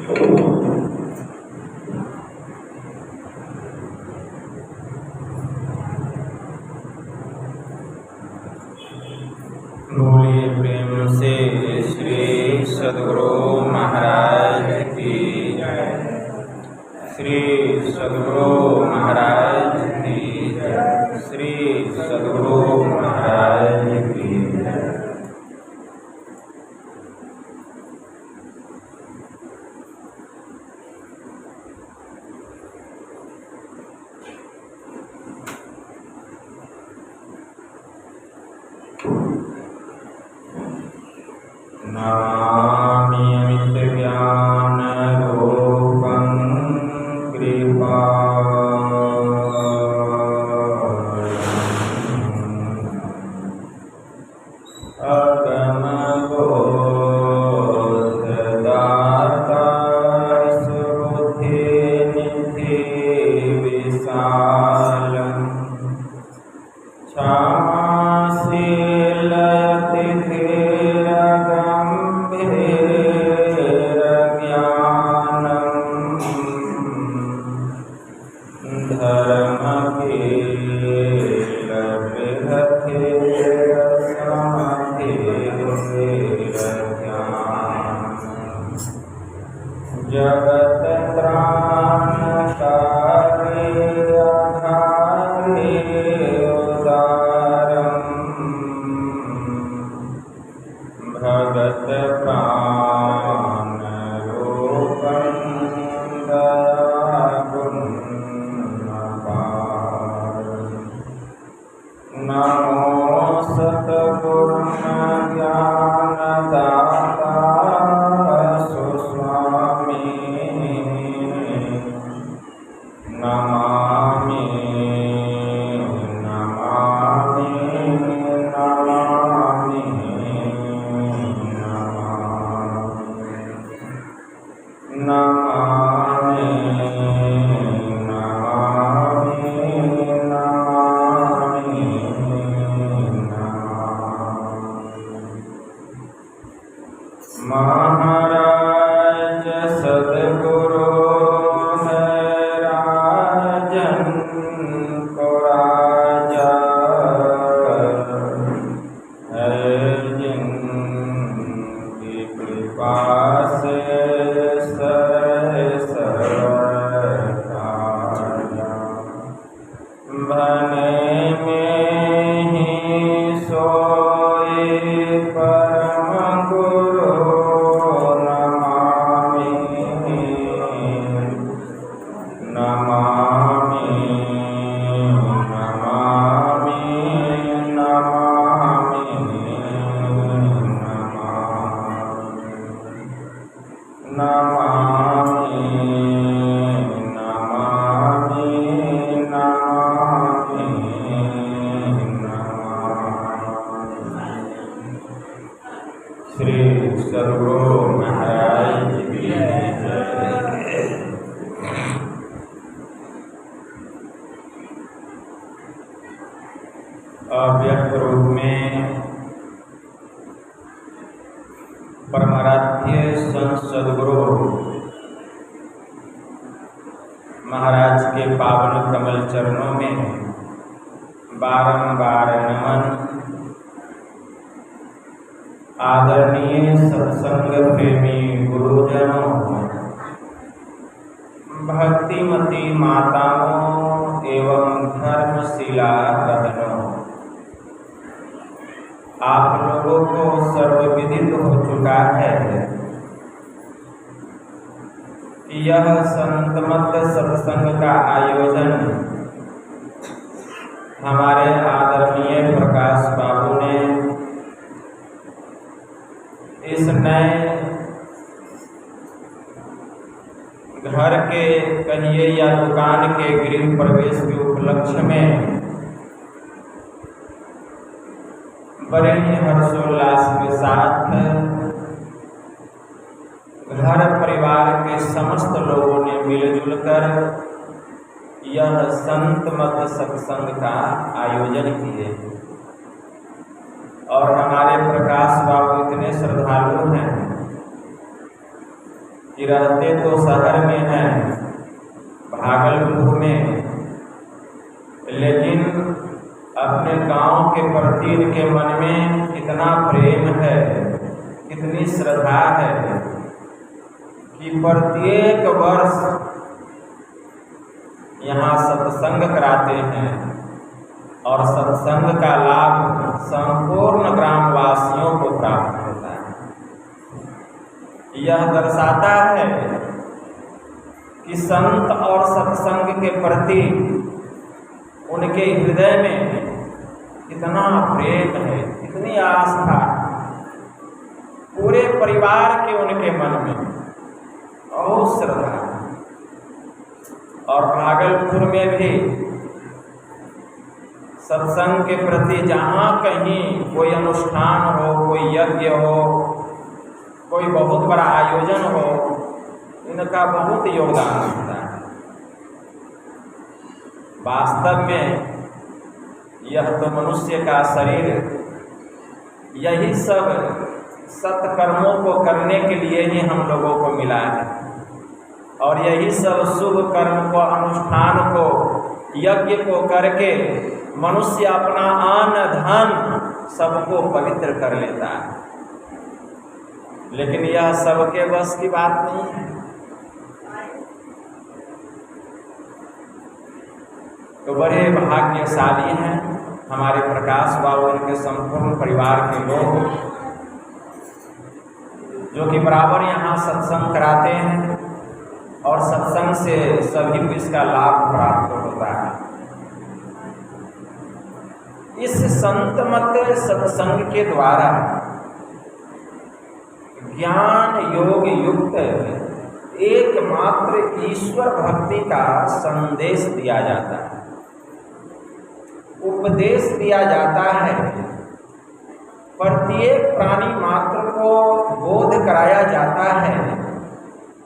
बोलिए प्रेम से श्री सद्गुरु महाराज की जय। श्री सद्गुरु महाराज की जय। श्री सद्गुरु महाराज की जय। नमामि अमित ज्ञान रूपं कृपामयम् अगमबोधदाता सुबुद्धिनिधि विशालम् जगत त्राणकारे आधारे उदारम् भगत प्राणरूपं दयागुणपारम् नमो सद्गुरुज्ञानदाता सुस्वामी नमामि नमामि नमामि नमामि महाराज सद्गुरु है राजन को राजा है जिनकी कृपा से भने में ही सोए परम गुरु नमामि नमामि नमामि नमामि नमामि श्री सद्गुरु महाराज की जय। अव्यक्त रूप में परमाराध्य संत सद्गुरु महाराज के पावन कमल चरणों में बारंबार नमन। आदरणीय सत्संग प्रेमी गुरुजनों, भक्तिमती माताओं एवं धर्मशिला बहनों, आप लोगों को सर्वविदित हो चुका है कि यह संतमत सत्संग का आयोजन हमारे आदरणीय प्रकाश बाबू ने इस नए घर के कहिए या दुकान के गृह प्रवेश के उपलक्ष्य में बड़े ही हर्षोल्लास के साथ घर परिवार के समस्त लोगों ने मिलजुल कर यह संत मत सत्संग का आयोजन किए। और हमारे प्रकाश बाबू इतने श्रद्धालु हैं कि रहते तो शहर में हैं, भागलपुर में, लेकिन अपने गांव के प्रति इनके मन में कितना प्रेम है, कितनी श्रद्धा है कि प्रत्येक वर्ष यहाँ सत्संग कराते हैं और सत्संग का लाभ संपूर्ण ग्रामवासियों को प्राप्त होता है। यह दर्शाता है कि संत और सत्संग के प्रति उनके हृदय में कितना प्रेम है, कितनी आस्था, पूरे परिवार के उनके मन में बहुत श्रद्धा है। और भागलपुर में भी सत्संग के प्रति जहाँ कहीं कोई अनुष्ठान हो, कोई यज्ञ हो, कोई बहुत बड़ा आयोजन हो, इनका बहुत योगदान होता है। वास्तव में यह तो मनुष्य का शरीर यही सब सत्कर्मों को करने के लिए ही हम लोगों को मिला है, और यही सब शुभ कर्म को, अनुष्ठान को, यज्ञ को करके मनुष्य अपना अन्न धन सबको पवित्र कर लेता है। लेकिन यह सबके बस की बात नहीं है। तो बड़े भाग्यशाली हैं हमारे प्रकाश बाबू, उनके संपूर्ण परिवार के लोग, जो कि बराबर यहाँ सत्संग कराते हैं और सत्संग से सभी को इसका लाभ प्राप्त होता है। इस संत मत सत्संग के द्वारा ज्ञान योग युक्त एकमात्र ईश्वर भक्ति का संदेश दिया जाता है, उपदेश दिया जाता है। प्रत्येक प्राणी मात्र को बोध कराया जाता है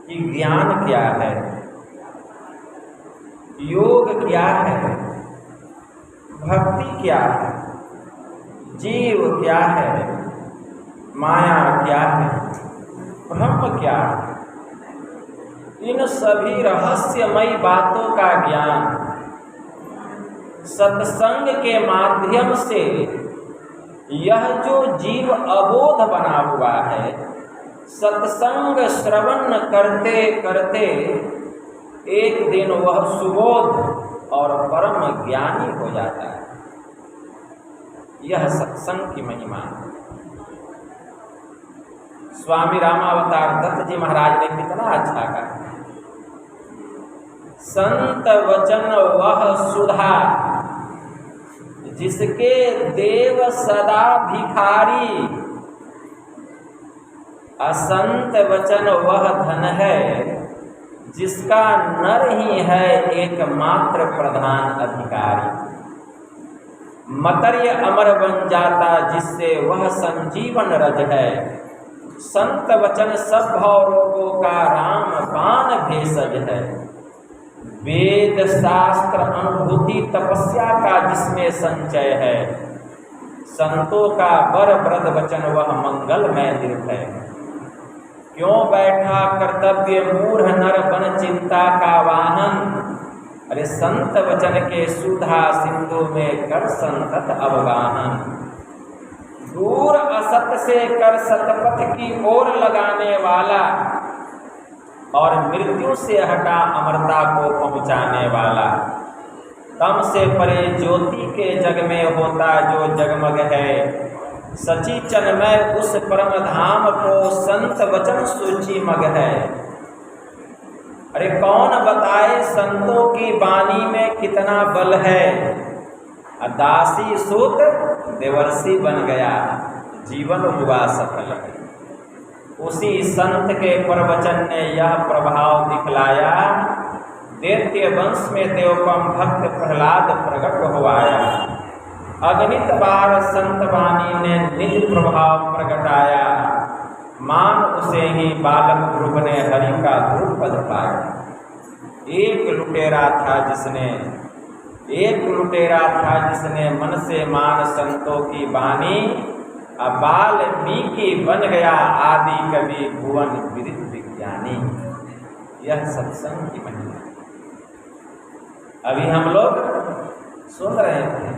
कि ज्ञान क्या है, योग क्या है, भक्ति क्या है, जीव क्या है, माया क्या है, ब्रह्म क्या है। इन सभी रहस्यमयी बातों का ज्ञान सत्संग के माध्यम से यह जो जीव अबोध बना हुआ है, सत्संग श्रवण करते करते एक दिन वह सुबोध और परम ज्ञानी हो जाता है। यह सत्संग की महिमा है। स्वामी रामावतार दत्त जी महाराज ने कितना अच्छा कहा, संत वचन वह सुधा जिसके देव सदा भिखारी, असंत वचन वह धन है जिसका नर ही है एकमात्र प्रधान अधिकारी। मतर्य अमर बन जाता जिससे वह संजीवन रज है, संत वचन सब भव रोगों का राम बाण भेषज है। वेद शास्त्र अनुभूति तपस्या का जिसमें संचय है, संतों का बर व्रत वचन वह मंगलमय निर्भय। क्यों बैठा कर्तव्य मूढ़ नर बन चिंता का वाहन, अरे संत वचन के सुधा सिंधु में कर संतत अवगाहन। दूर असत से कर सतपथ की ओर लगाने वाला, और मृत्यु से हटा अमरता को पहुँचाने वाला। तम से परे ज्योति के जग में होता जो जगमग है, सची चन्मय उस परम धाम को संत वचन सूची मग है। अरे कौन बताए संतों की वाणी में कितना बल है, दासी सूत देवर्षि बन गया, जीवन हुआ सफल है। उसी संत के प्रवचन ने यह प्रभाव दिखलाया, दैत्य वंश में देवपम भक्त प्रहलाद प्रकट हुआया। अगणित बार संत वाणी ने निज प्रभाव प्रगटाया, मान उसे ही बालक ध्रुव ने हरि का ध्रुपद पाया। एक लुटेरा था जिसने मन से मान संतों की वाणी, वाल्मीकि बन गया आदि कवि भुवन विदित विज्ञानी। ज्ञानी। यह सत्संग की महिमा। अभी हम लोग सुन रहे थे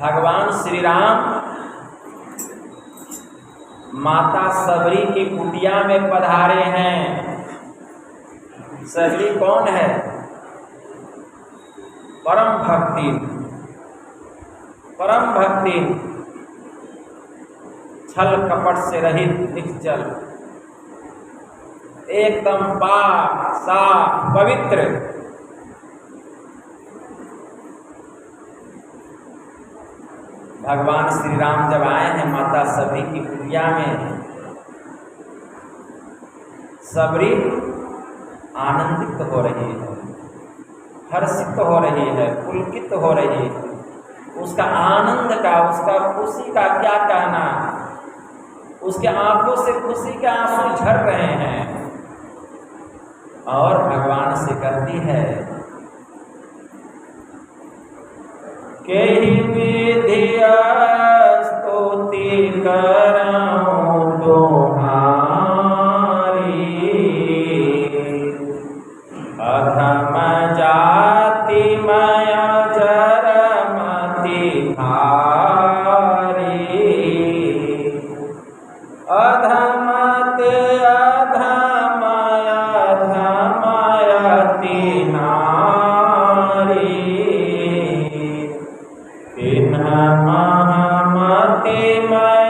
भगवान श्री राम माता सबरी की कुटिया में पधारे हैं। सबरी कौन है? परम भक्ति, परम भक्ति, छल कपट से रहित, निश्चल, एकदम पाक साफ पवित्र। भगवान श्री राम जब आए हैं माता सबरी की कुटिया में, सबरी आनंदित हो रही है, हर्षित हो रही है, पुलकित हो रही है। उसका आनंद का, उसका खुशी का क्या कहना। उसके आंखों से खुशी के आंसू झर रहे हैं और भगवान से कहती है केहि विधिया स्तुति करऊं तुम्हारी, अधम जाति मैं जरमति हारी, अधमते अधमयति नारी, तिन्ह महमति मैं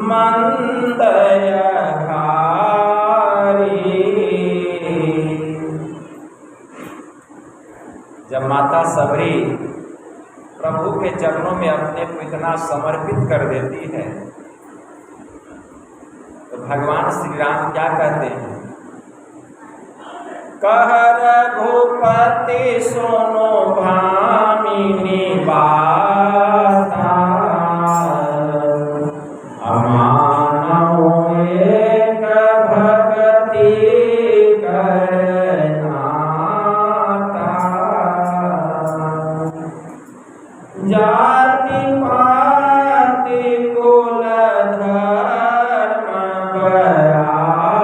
मंदय घारी। जब माता सबरी प्रभु के चरणों में अपने को इतना समर्पित कर देती है तो भगवान श्री राम क्या कहते हैं? कह रघुपति सुनो भामिनी बाता, अमानौ एक भगति करनाता, जाति पाति कुल धर्म बड़ाई,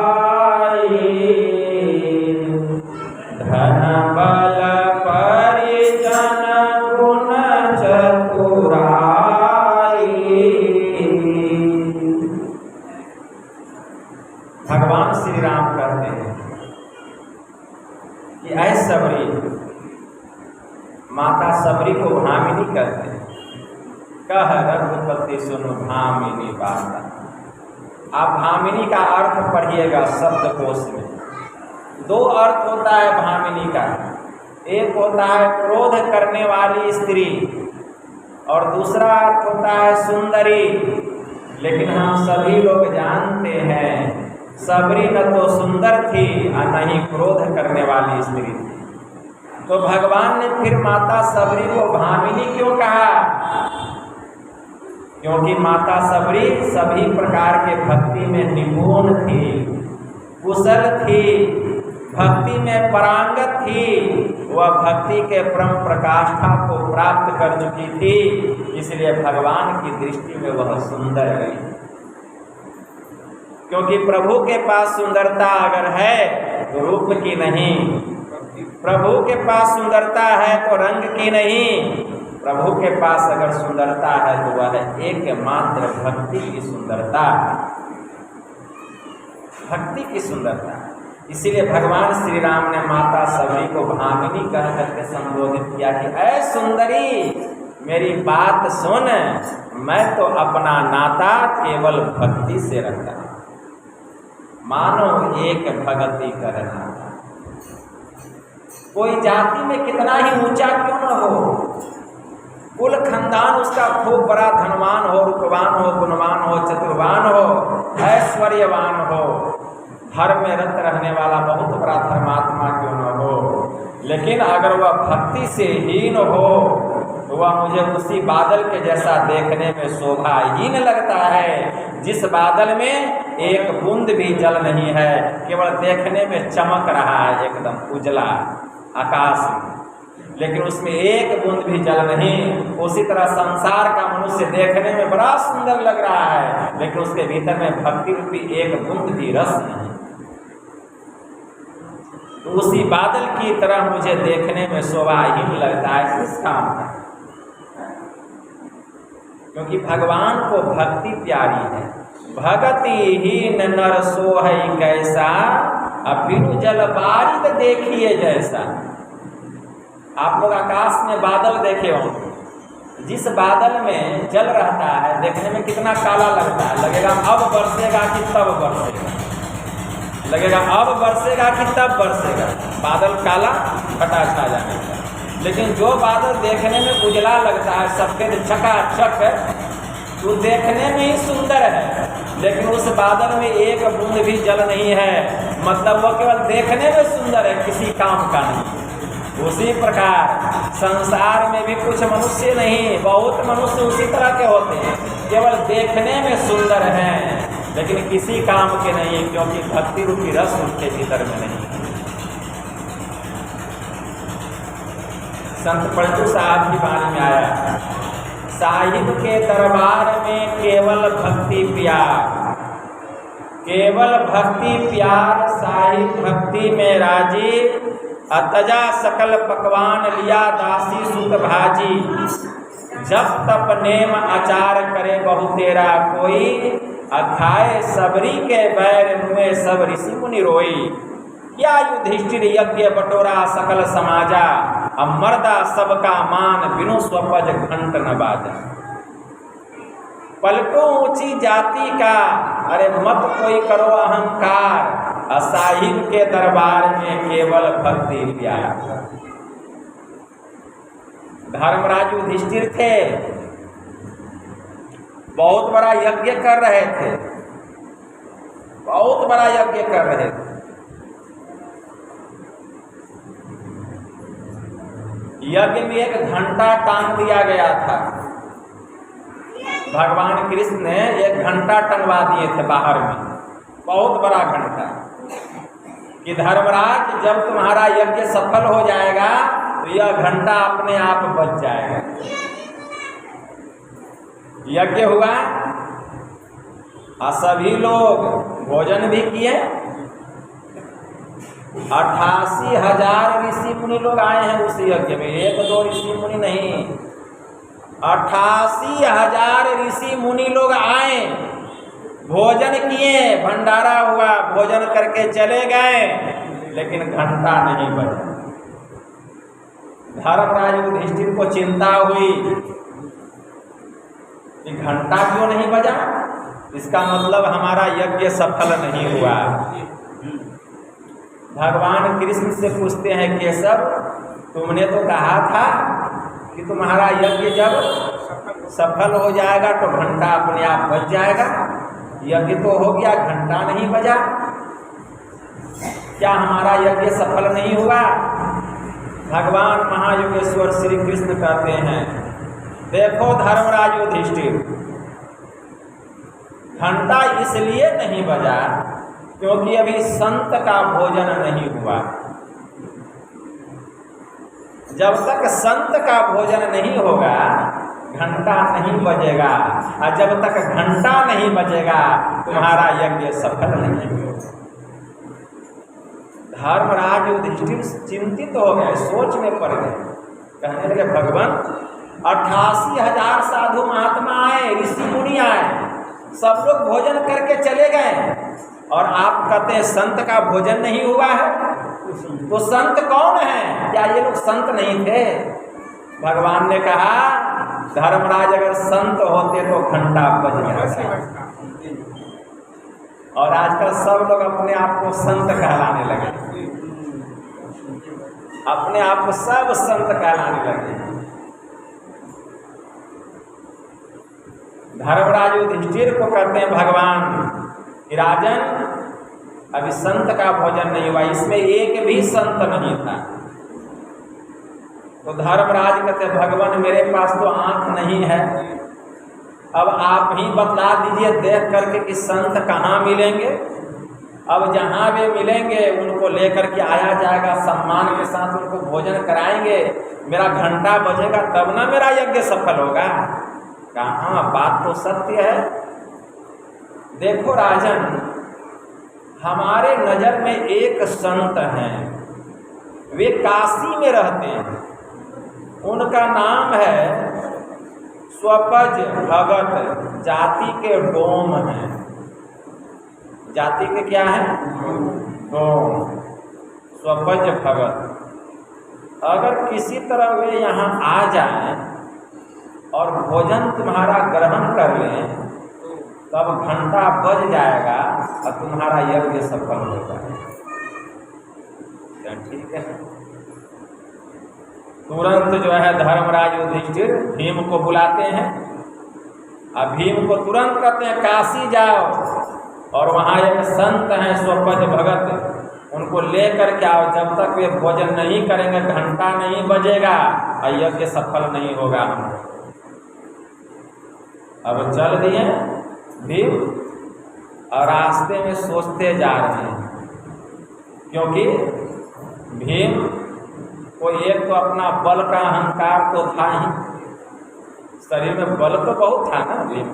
धन बल परिजन गुण चतुराई। भगवान श्री राम कहते हैं कि ऐ सबरी, माता सबरी को भामिनी कहते हैं। कह रघुपति सुनो भामिनी बाता। आप भामिनी का अर्थ पढ़िएगा शब्दकोश में। दो अर्थ होता है भामिनी का। एक होता है क्रोध करने वाली स्त्री और दूसरा अर्थ होता है सुंदरी। लेकिन हम सभी लोग जानते हैं सबरी न तो सुंदर थी और न ही क्रोध करने वाली स्त्री थी। तो भगवान ने फिर माता सबरी को भामिनी क्यों कहा? क्योंकि माता सबरी सभी प्रकार के भक्ति में निपुण थी, कुशल थी, भक्ति में पारंगत थी। वह भक्ति के परम प्रकाष्ठा को प्राप्त कर चुकी थी, इसलिए भगवान की दृष्टि में वह सुंदर गई। क्योंकि प्रभु के पास सुंदरता अगर है तो रूप की नहीं, प्रभु के पास सुंदरता है तो रंग की नहीं, प्रभु के पास अगर सुंदरता है तो वह एकमात्र भक्ति की सुंदरता, भक्ति की सुंदरता। इसीलिए भगवान श्री राम ने माता सबरी को भामिनी कह करके संबोधित किया कि ऐ सुंदरी, मेरी बात सुन, मैं तो अपना नाता केवल भक्ति से रखता हूं। मानो एक भगति करना। कोई जाति में कितना ही ऊंचा क्यों न हो, कुल खानदान उसका खूब बड़ा धनवान हो, रूपवान हो, गुणवान हो, चतुर्वान हो, ऐश्वर्यवान हो, धर्म में रत रहने वाला बहुत बड़ा धर्मात्मा क्यों न हो, लेकिन अगर वह भक्ति से हीन हो तो वह मुझे उसी बादल के जैसा देखने में शोभाहीन लगता है जिस बादल में एक बूंद भी जल नहीं है, केवल देखने में चमक रहा है एकदम उजला आकाश में, लेकिन उसमें एक बूंद भी जल नहीं। उसी तरह संसार का मनुष्य देखने में बड़ा सुंदर लग रहा है, लेकिन उसके भीतर में भक्ति रूपी एक बूंद भी रस नहीं। तो उसी बादल की तरह मुझे देखने में शोभाहीन लगता है किस काम का, क्योंकि भगवान को भक्ति प्यारी है। भगति हीन नर सोहै कैसा, बिनु जल बारिद देखिए जैसा। आप लोग आकाश में बादल देखे होंगे, जिस बादल में जल रहता है देखने में कितना काला लगता है, लगेगा अब बरसेगा कि तब बरसेगा, लगेगा अब बरसेगा कि तब बरसेगा, बादल काला फटा छा जाने का। लेकिन जो बादल देखने में उजला लगता है, सफेद चकाचक, वो देखने में ही सुंदर है, लेकिन उस बादल में एक बूंद भी जल नहीं है, मतलब वो केवल देखने में सुंदर है, किसी काम का नहीं। उसी प्रकार संसार में भी कुछ मनुष्य नहीं, बहुत मनुष्य उसी तरह के होते हैं, केवल देखने में सुंदर हैं लेकिन किसी काम के नहीं, क्योंकि भक्ति रूपी रस उनके भीतर में नहीं। संत पलटू साहब की वाणी में आया, साहिब के दरबार में केवल भक्ति प्यार, केवल भक्ति प्यार, साहिब भक्ति में राजी, अतजा सकल पकवान लिया दासी सुत भाजी, जब तप नेम आचार करे बहु तेरा कोई, अखाए सबरी के बैर मुए सब ऋषि मुनि रोई। क्या युधिष्ठिर यज्ञ बटोरा सकल समाजा, अब मर्दा सबका मान बिनु स्वपज घंट न बाजा। पलटो ऊंची जाति का, अरे मत कोई करो अहंकार, साहिब के दरबार में केवल भक्ति प्यार। धर्मराज युधिष्ठिर थे, बहुत बड़ा यज्ञ कर रहे थे, बहुत बड़ा यज्ञ कर रहे थे। यज्ञ में एक घंटा टांग दिया गया था, भगवान कृष्ण ने एक घंटा टंगवा दिए थे बाहर में, बहुत बड़ा घंटा, कि धर्मराज जब तुम्हारा यज्ञ सफल हो जाएगा तो यह घंटा अपने आप बच जाएगा। यज्ञ हुआ और सभी लोग भोजन भी किए, 88,000 ऋषि मुनि लोग आए हैं उस यज्ञ में, एक दो ऋषि मुनि नहीं, 88,000 ऋषि मुनि लोग आए, भोजन किए, भंडारा हुआ, भोजन करके चले गए, लेकिन घंटा नहीं बजा। धर्मराज युधिष्ठिर को चिंता हुई कि घंटा क्यों नहीं बजा, इसका मतलब हमारा यज्ञ सफल नहीं हुआ। भगवान कृष्ण से पूछते हैं, केशव तुमने तो कहा था कि तुम्हारा यज्ञ जब सफल हो जाएगा तो घंटा अपने आप बज जाएगा, यज्ञ तो हो गया, घंटा नहीं बजा, क्या हमारा यज्ञ सफल नहीं हुआ? भगवान महायोगेश्वर श्री कृष्ण कहते हैं, देखो धर्मराज युधिष्ठिर, घंटा इसलिए नहीं बजा क्योंकि अभी संत का भोजन नहीं हुआ। जब तक संत का भोजन नहीं होगा घंटा नहीं बजेगा, और जब तक घंटा नहीं बजेगा तुम्हारा यज्ञ सफल नहीं होगा। धर्मराज युधिष्ठिर चिंतित हो गए, सोच में पड़ गए, कहने लगे भगवान 88,000 साधु महात्मा आए, ऋषि मुनि आए, सब लोग भोजन करके चले गए, और आप कहते हैं संत का भोजन नहीं हुआ है, तो संत कौन है? क्या ये लोग संत नहीं थे? भगवान ने कहा धर्मराज अगर संत होते तो घंटा बज जाता। और आजकल सब लोग अपने आप को संत कहलाने लगे, अपने आप को सब संत कहलाने लगे। धर्मराज युधिष्ठिर को कहते हैं भगवान कि राजन अभी संत का भोजन नहीं हुआ, इसमें एक भी संत नहीं था। तो धर्मराज कहते भगवान मेरे पास तो आंख नहीं है, अब आप ही बतला दीजिए देख करके कि संत कहाँ मिलेंगे। अब जहाँ भी मिलेंगे उनको लेकर के आया जाएगा, सम्मान के साथ उनको भोजन कराएंगे, मेरा घंटा बजेगा तब ना मेरा यज्ञ सफल होगा। कहाँ, बात तो सत्य है। देखो राजन, हमारे नज़र में एक संत हैं वे काशी में रहते हैं। उनका नाम है स्वपज भगत, जाति के डोम हैं। जाति के क्या है? डोम, स्वपज भगत। अगर किसी तरह वे यहाँ आ जाएं और भोजन तुम्हारा ग्रहण कर लें, तब घंटा बज जाएगा और तुम्हारा यज्ञ सफल हो जाएगा। ठीक है। तुरंत जो है धर्मराज युधिष्ठिर भीम को बुलाते हैं। अब भीम को तुरंत कहते हैं काशी जाओ और वहाँ एक संत हैं स्वपज भगत, उनको लेकर के आओ। जब तक वे भोजन नहीं करेंगे घंटा नहीं बजेगा और यज्ञ सफल नहीं होगा। अब चल दिए भीम और रास्ते में सोचते जा रहे हैं, क्योंकि भीम को एक तो अपना बल का अहंकार तो था ही, शरीर में बल तो बहुत था ना। भीम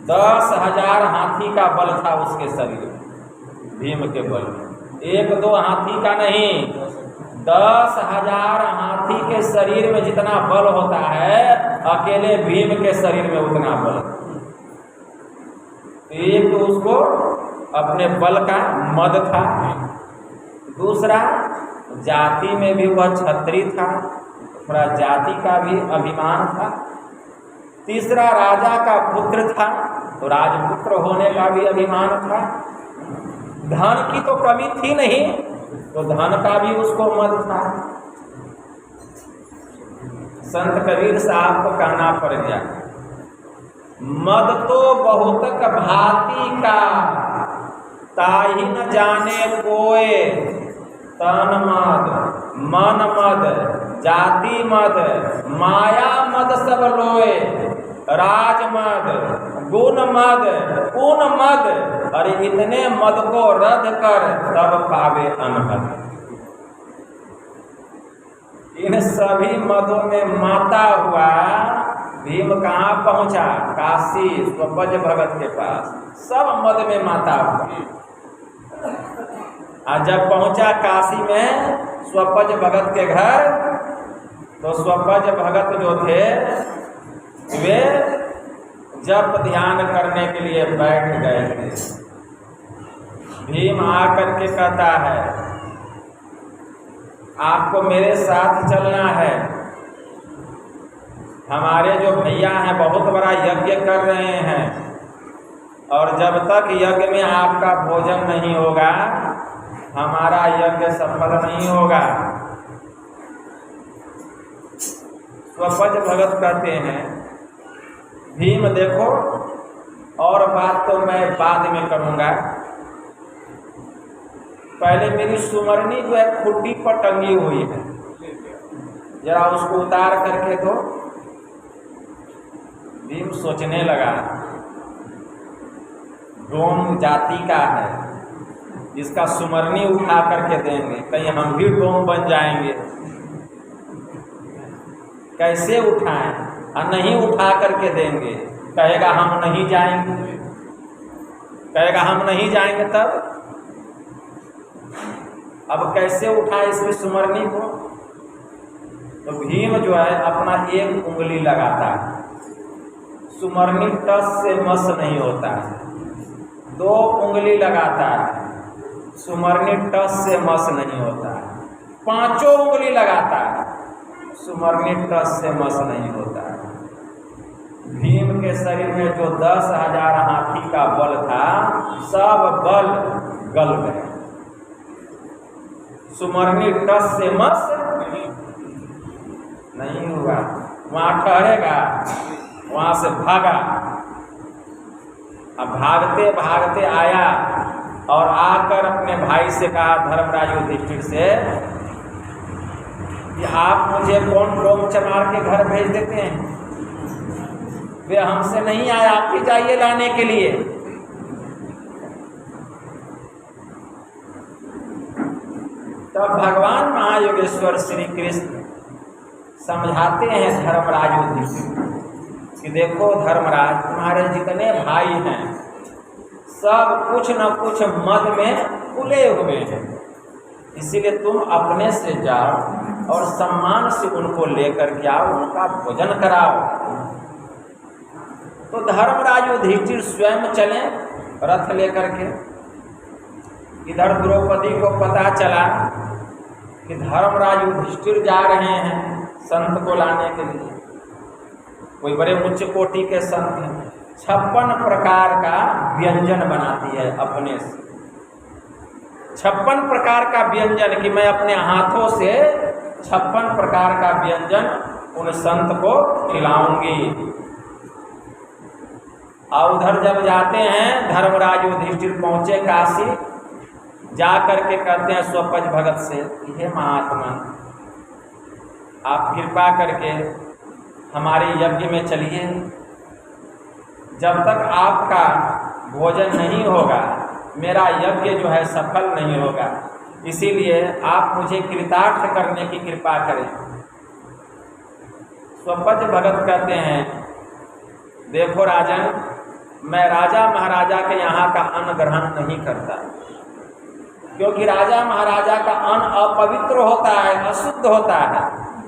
10,000 हाथी का बल था उसके शरीर में, भीम के बल में। 1-2 हाथी का नहीं, 10,000 हाथी के शरीर में जितना बल होता है, अकेले भीम के शरीर में उतना बल। एक तो उसको अपने बल का मद था, दूसरा जाति में भी वह क्षत्रिय था, थोड़ा जाति का भी अभिमान था, तीसरा राजा का पुत्र था तो राजपुत्र होने का भी अभिमान था। धन की तो कमी थी नहीं, तो धन का भी उसको मद था। संत कबीर साहब को कहना पड़ गया, मद तो बहुत भांति का, ताहि न जाने कोय। तन मद, मन मद, जाति मद, माया मद सब लोए। राज मद, गुण मद, पूर्ण मद, अरे इतने मद को रद्द कर तब पावे अनहद। इन सभी मदों में माता हुआ भीम कहाँ पहुँचा? काशी स्वपज भगत के पास। सब मद में माता हुआ। और जब पहुँचा काशी में स्वपज भगत के घर, तो स्वपज भगत जो थे वे जप ध्यान करने के लिए बैठ गए थे। भीम आकर के कहता है, आपको मेरे साथ चलना है। हमारे जो भैया हैं बहुत बड़ा यज्ञ कर रहे हैं, और जब तक यज्ञ में आपका भोजन नहीं होगा हमारा यज्ञ सफल नहीं होगा। स्वपज भगत कहते हैं, भीम देखो, और बात तो मैं बाद में करूँगा, पहले मेरी सुमरनी जो है खुट्टी पर टंगी हुई है, जरा उसको उतार करके दो। भीम सोचने लगा, डोम जाति का है, इसका सुमरनी उठा करके देंगे, कहीं हम भी डोम बन जाएंगे। कैसे उठाएं? और नहीं उठा करके देंगे, कहेगा हम नहीं जाएंगे, कहेगा हम नहीं जाएंगे। तब अब कैसे उठाए इसकी सुमरनी को? तो भीम जो है अपना एक उंगली लगाता है, सुमरनी टस से मस नहीं होता है। 2 उंगली लगाता है, सुमरनी टस से मस नहीं होता है। 5 उंगली लगाता है, सुमरनी टस से मस नहीं होता है। भीम के शरीर में जो 10,000 हाथी का बल था, सब बल गल गए। सुमरनी टस से मस नहीं हुआ, वहाँ ठहरेगा, वहाँ से भागा। अब भागते भागते आया और आकर अपने भाई से कहा, धर्मराज युधिष्ठिर से, कि आप मुझे कौन डोम चमार के घर भेज देते हैं? वे हमसे नहीं आए, आप ही जाइए लाने के लिए। तब भगवान महायोगेश्वर श्री कृष्ण समझाते हैं धर्मराज युधिष्ठिर कि देखो धर्मराज, तुम्हारे जितने भाई हैं सब कुछ न कुछ मद में खुले हुए हैं। इसीलिए तुम अपने से जाओ और सम्मान से उनको लेकर के आओ, उनका भोजन कराओ। तो धर्मराज युधिष्ठिर स्वयं चले रथ लेकर के। इधर द्रौपदी को पता चला कि धर्मराज युधिष्ठिर जा रहे हैं संत को लाने के लिए। कोई बड़े उच्च कोटि के संत हैं, 56 प्रकार का व्यंजन बनाती है अपने से। 56 प्रकार का व्यंजन कि मैं अपने हाथों से 56 प्रकार का व्यंजन उन संत को खिलाऊंगी। और उधर जब जाते हैं धर्मराज युधिष्ठिर पहुंचे काशी, जा करके कहते हैं स्वपच भगत से, हे महात्मा आप कृपा करके हमारे यज्ञ में चलिए। जब तक आपका भोजन नहीं होगा मेरा यज्ञ जो है सफल नहीं होगा, इसीलिए आप मुझे कृतार्थ करने की कृपा करें। स्वपच भगत कहते हैं, देखो राजन, मैं राजा महाराजा के यहाँ का अन्न ग्रहण नहीं करता, क्योंकि राजा महाराजा का अन्न अपवित्र होता है, अशुद्ध होता है,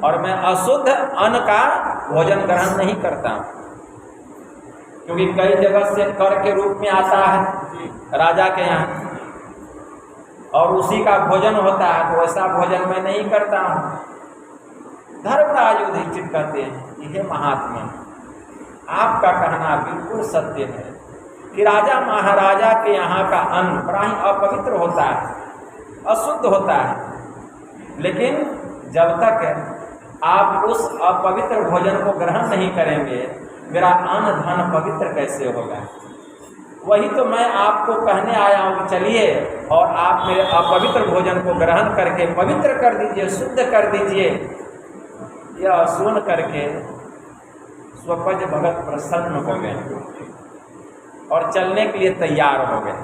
और मैं अशुद्ध अन्न का भोजन ग्रहण नहीं करता, क्योंकि कई जगह से कर के रूप में आता है राजा के यहाँ और उसी का भोजन होता है, तो ऐसा भोजन मैं नहीं करता हूँ। धर्मराज युधिष्ठिर कहते हैं, यह महात्मा आपका कहना बिल्कुल सत्य है कि राजा महाराजा के यहाँ का अन्न बड़ा ही अपवित्र होता है, अशुद्ध होता है, लेकिन जब तक आप उस अपवित्र भोजन को ग्रहण नहीं करेंगे मेरा अन्न धन पवित्र कैसे होगा। वही तो मैं आपको कहने आया हूँ कि चलिए और आप मेरे अपवित्र भोजन को ग्रहण करके पवित्र कर दीजिए, शुद्ध कर दीजिए। यह सुन करके स्वपच भगत प्रसन्न हो गए और चलने के लिए तैयार हो गए।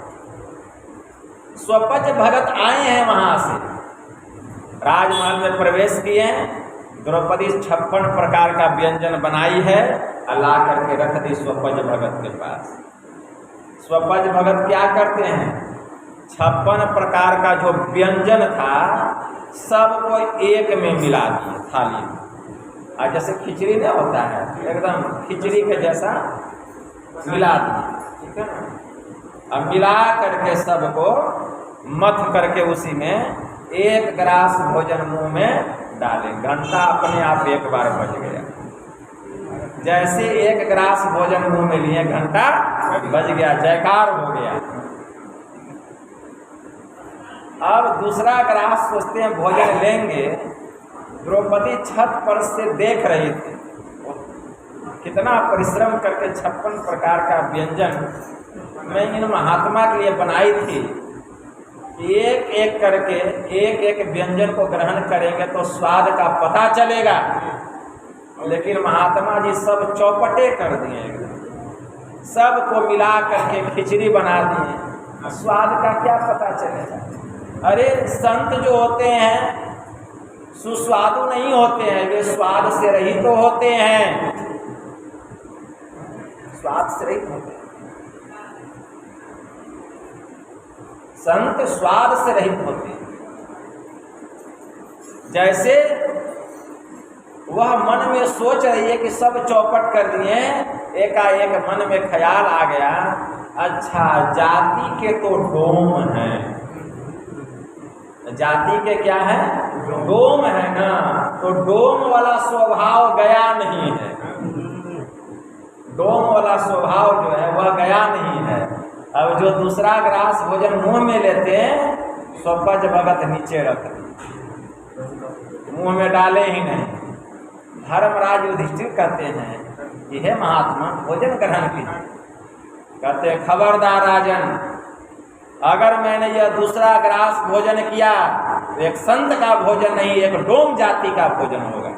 स्वपच भगत आए हैं वहां से, राजमहल में प्रवेश किए हैं। द्रौपदी 56 प्रकार का व्यंजन बनाई है, ला करके रख दी स्वपच भगत के पास। स्वपच भगत क्या करते हैं, 56 प्रकार का जो व्यंजन था सबको एक में मिला दिए थाली में। आज जैसे खिचड़ी नहीं होता है, एकदम खिचड़ी के जैसा मिला दिए, ठीक है ना। अब मिला करके सबको मथ करके उसी में एक गिलास भोजन मुंह में डाले। घंटा अपने आप एक बार बज गया। जैसे एक गिलास भोजन मुंह में लिए घंटा बज गया, जयकार हो गया। अब दूसरा गिलास सोचते हैं भोजन लेंगे। द्रौपदी छत पर से देख रही थी कितना परिश्रम करके 56 प्रकार का व्यंजन मैं इन महात्मा के लिए बनाई थी। एक एक करके एक एक व्यंजन को ग्रहण करेंगे तो स्वाद का पता चलेगा, लेकिन महात्मा जी सब चौपटे कर दिए, सबको मिला करके खिचड़ी बना दिए। स्वाद का क्या पता चलेगा। अरे संत जो होते हैं सुस्वादु नहीं होते हैं, वे स्वाद से रहित तो होते हैं, स्वाद से रहित होते हैं। संत स्वाद से रहित होते हैं। जैसे वह मन में सोच रही है कि सब चौपट कर दिए, एकाएक मन में ख्याल आ गया, अच्छा जाति के तो डोम हैं, जाति के क्या है, डोम है ना, तो डोम वाला स्वभाव गया नहीं है। डोम वाला स्वभाव जो है वह गया नहीं है। अब जो दूसरा ग्रास भोजन मुंह में लेते हैं स्वपच भगत नीचे रख मुंह में डाले ही नहीं। धर्मराज युधिष्ठिर कहते हैं, यह महात्मा भोजन ग्रहण कीजिए। कहते हैं, खबरदार राजन, अगर मैंने यह दूसरा ग्रास भोजन किया तो एक संत का भोजन नहीं, एक डोम जाति का भोजन होगा।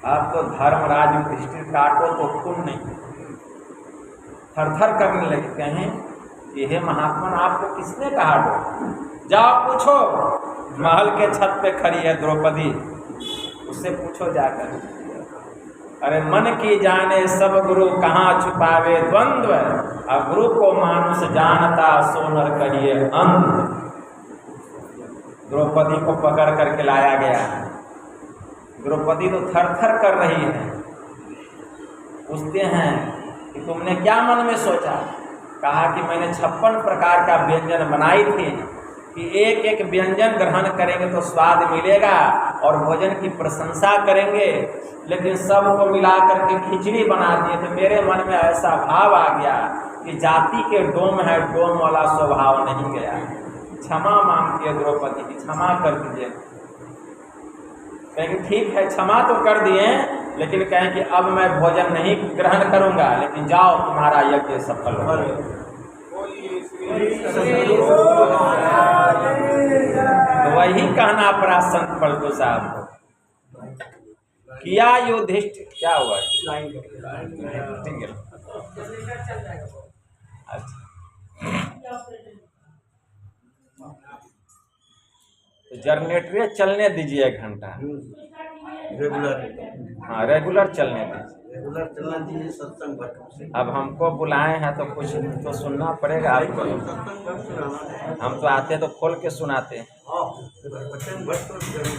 अब तो धर्मराज युधिष्ठिर काटो तो खून नहीं, थरथर करने लगे। कहें यह महात्मा आपको किसने कहा डो? जाओ पूछो, महल के छत पे खड़ी है द्रौपदी, उससे पूछो जाकर। अरे मन की जाने सब गुरु कहाँ छुपावे द्वंद्व, अब गुरु को मानुष जानता सोनर कहिए अंध। द्रौपदी को पकड़ करके लाया गया। द्रौपदी तो थर थर कर रही है। पूछते हैं कि तुमने क्या मन में सोचा? कहा कि मैंने 56 प्रकार का व्यंजन बनाई थी कि एक एक व्यंजन ग्रहण करेंगे तो स्वाद मिलेगा और भोजन की प्रशंसा करेंगे, लेकिन सबको मिला करके खिचड़ी बना दिए। तो मेरे मन में ऐसा भाव आ गया कि जाति के डोम है, डोम वाला स्वभाव नहीं गया। क्षमा मांगती है द्रौपदी की, क्षमा कर दीजिए। कहेंगे ठीक है, क्षमा तो कर दिए, लेकिन कहें कि अब मैं भोजन नहीं ग्रहण करूंगा, लेकिन जाओ तुम्हारा यज्ञ सफल हो। तो वही कहना पड़ा संत पलटू साहब को। किया युधिष्ठिर, क्या हुआ? ठीक है, अच्छा। तो जनरेटर चलने दीजिए 1 घंटा रेगुलर। हाँ, रेगुलर चलने दीजिए, रेगुलर चलना दीजिए। सत्संग भट्ट से अब हमको बुलाए हैं तो कुछ तो सुनना पड़ेगा आपको। सत्संग भट्ट सुनाना। हम तो आते तो खोल के सुनाते हैं। सत्संग भट्ट तो जरूर।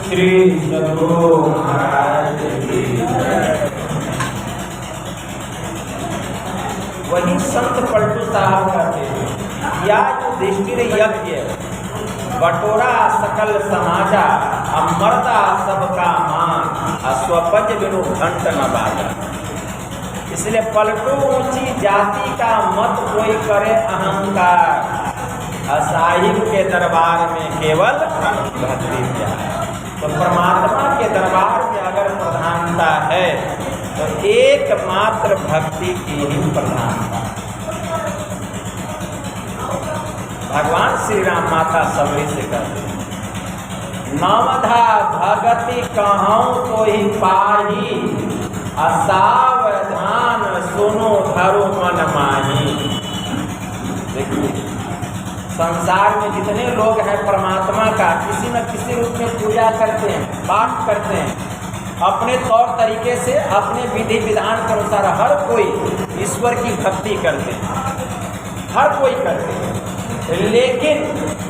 श्री सद्गुरु महाराज की जय। वही संत पलटू साहब कहते हैं, या युधिष्ठिर यज्ञ बटोरा सकल समाजा, अमरदा सबका मान, स्वपज बिनु घंट न बाजा। इसलिए पलटू ऊंची जाति का मत कोई करे अहंकार, असाहिब के दरबार में केवल भक्ति प्यार। तो परमात्मा के दरबार में अगर प्रधानता है तो एकमात्र भक्ति की ही प्रधानता। भगवान श्री राम माता सबरी से कहते हैं, नवधा भगति कहूँ तो ही पाही, असावधान सुनो धरो मन माही। देखिए, संसार में जितने लोग हैं परमात्मा का किसी न किसी रूप में पूजा करते हैं, पाठ करते हैं, अपने तौर तरीके से अपने विधि विधान के अनुसार हर कोई ईश्वर की भक्ति करते हैं, हर कोई करते हैं। लेकिन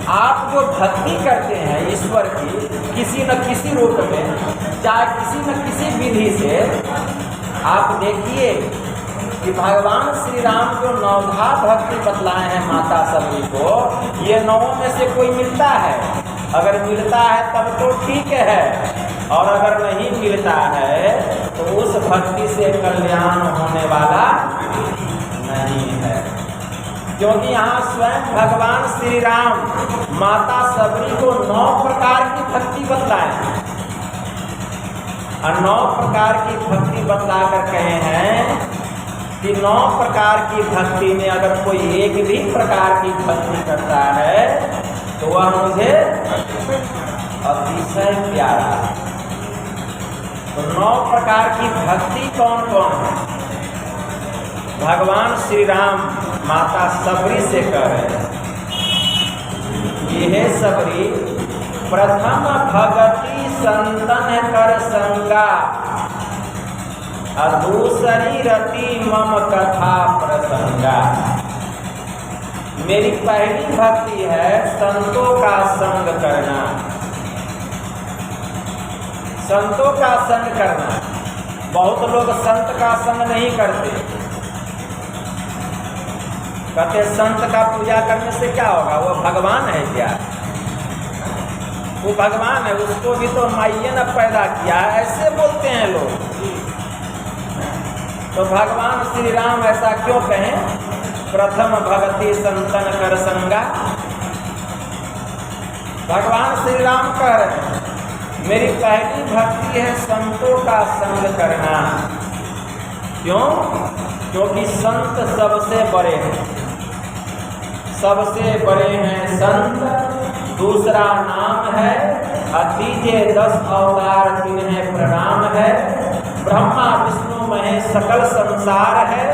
आप जो भक्ति करते हैं ईश्वर की किसी न किसी रूप में, चाहे किसी न किसी विधि से, आप देखिए कि भगवान श्री राम जो नवधा भक्ति बतलाए हैं माता सबरी को, ये नवों में से कोई मिलता है? अगर मिलता है तब तो ठीक है, और अगर नहीं मिलता है तो उस भक्ति से कल्याण होने वाला नहीं है। क्योंकि यहाँ स्वयं भगवान श्री राम माता सबरी को 9 प्रकार की भक्ति बतलाए, और 9 प्रकार की भक्ति बतला कर कहे हैं कि 9 प्रकार की भक्ति में अगर कोई एक भी प्रकार की भक्ति करता है तो वह मुझे अतिशय प्यारा। तो 9 प्रकार की भक्ति कौन कौन है? भगवान श्री राम माता सबरी से कह रहे हैं, ये सबरी प्रथम भगति संतन कर संगा, दूसरी रति मम कथा प्रसंगा। मेरी पहली भक्ति है संतों का संग करना, संतों का संग करना। बहुत लोग संत का संग नहीं करते, कहते संत का पूजा करने से क्या होगा, वो भगवान है क्या? वो भगवान है, उसको भी तो माइये ने पैदा किया, ऐसे बोलते हैं लोग। तो भगवान श्री राम ऐसा क्यों कहें? प्रथम भगति संतन कर संगा। भगवान श्री राम कह रहे हैं मेरी पहली भक्ति है संतों का संग करना। क्यों? क्योंकि संत सबसे बड़े हैं, सबसे बड़े हैं संत। दूसरा नाम है अतीजे 10 अवतार जिन्हें प्रणाम है। ब्रह्मा विष्णु महेश सकल संसार है।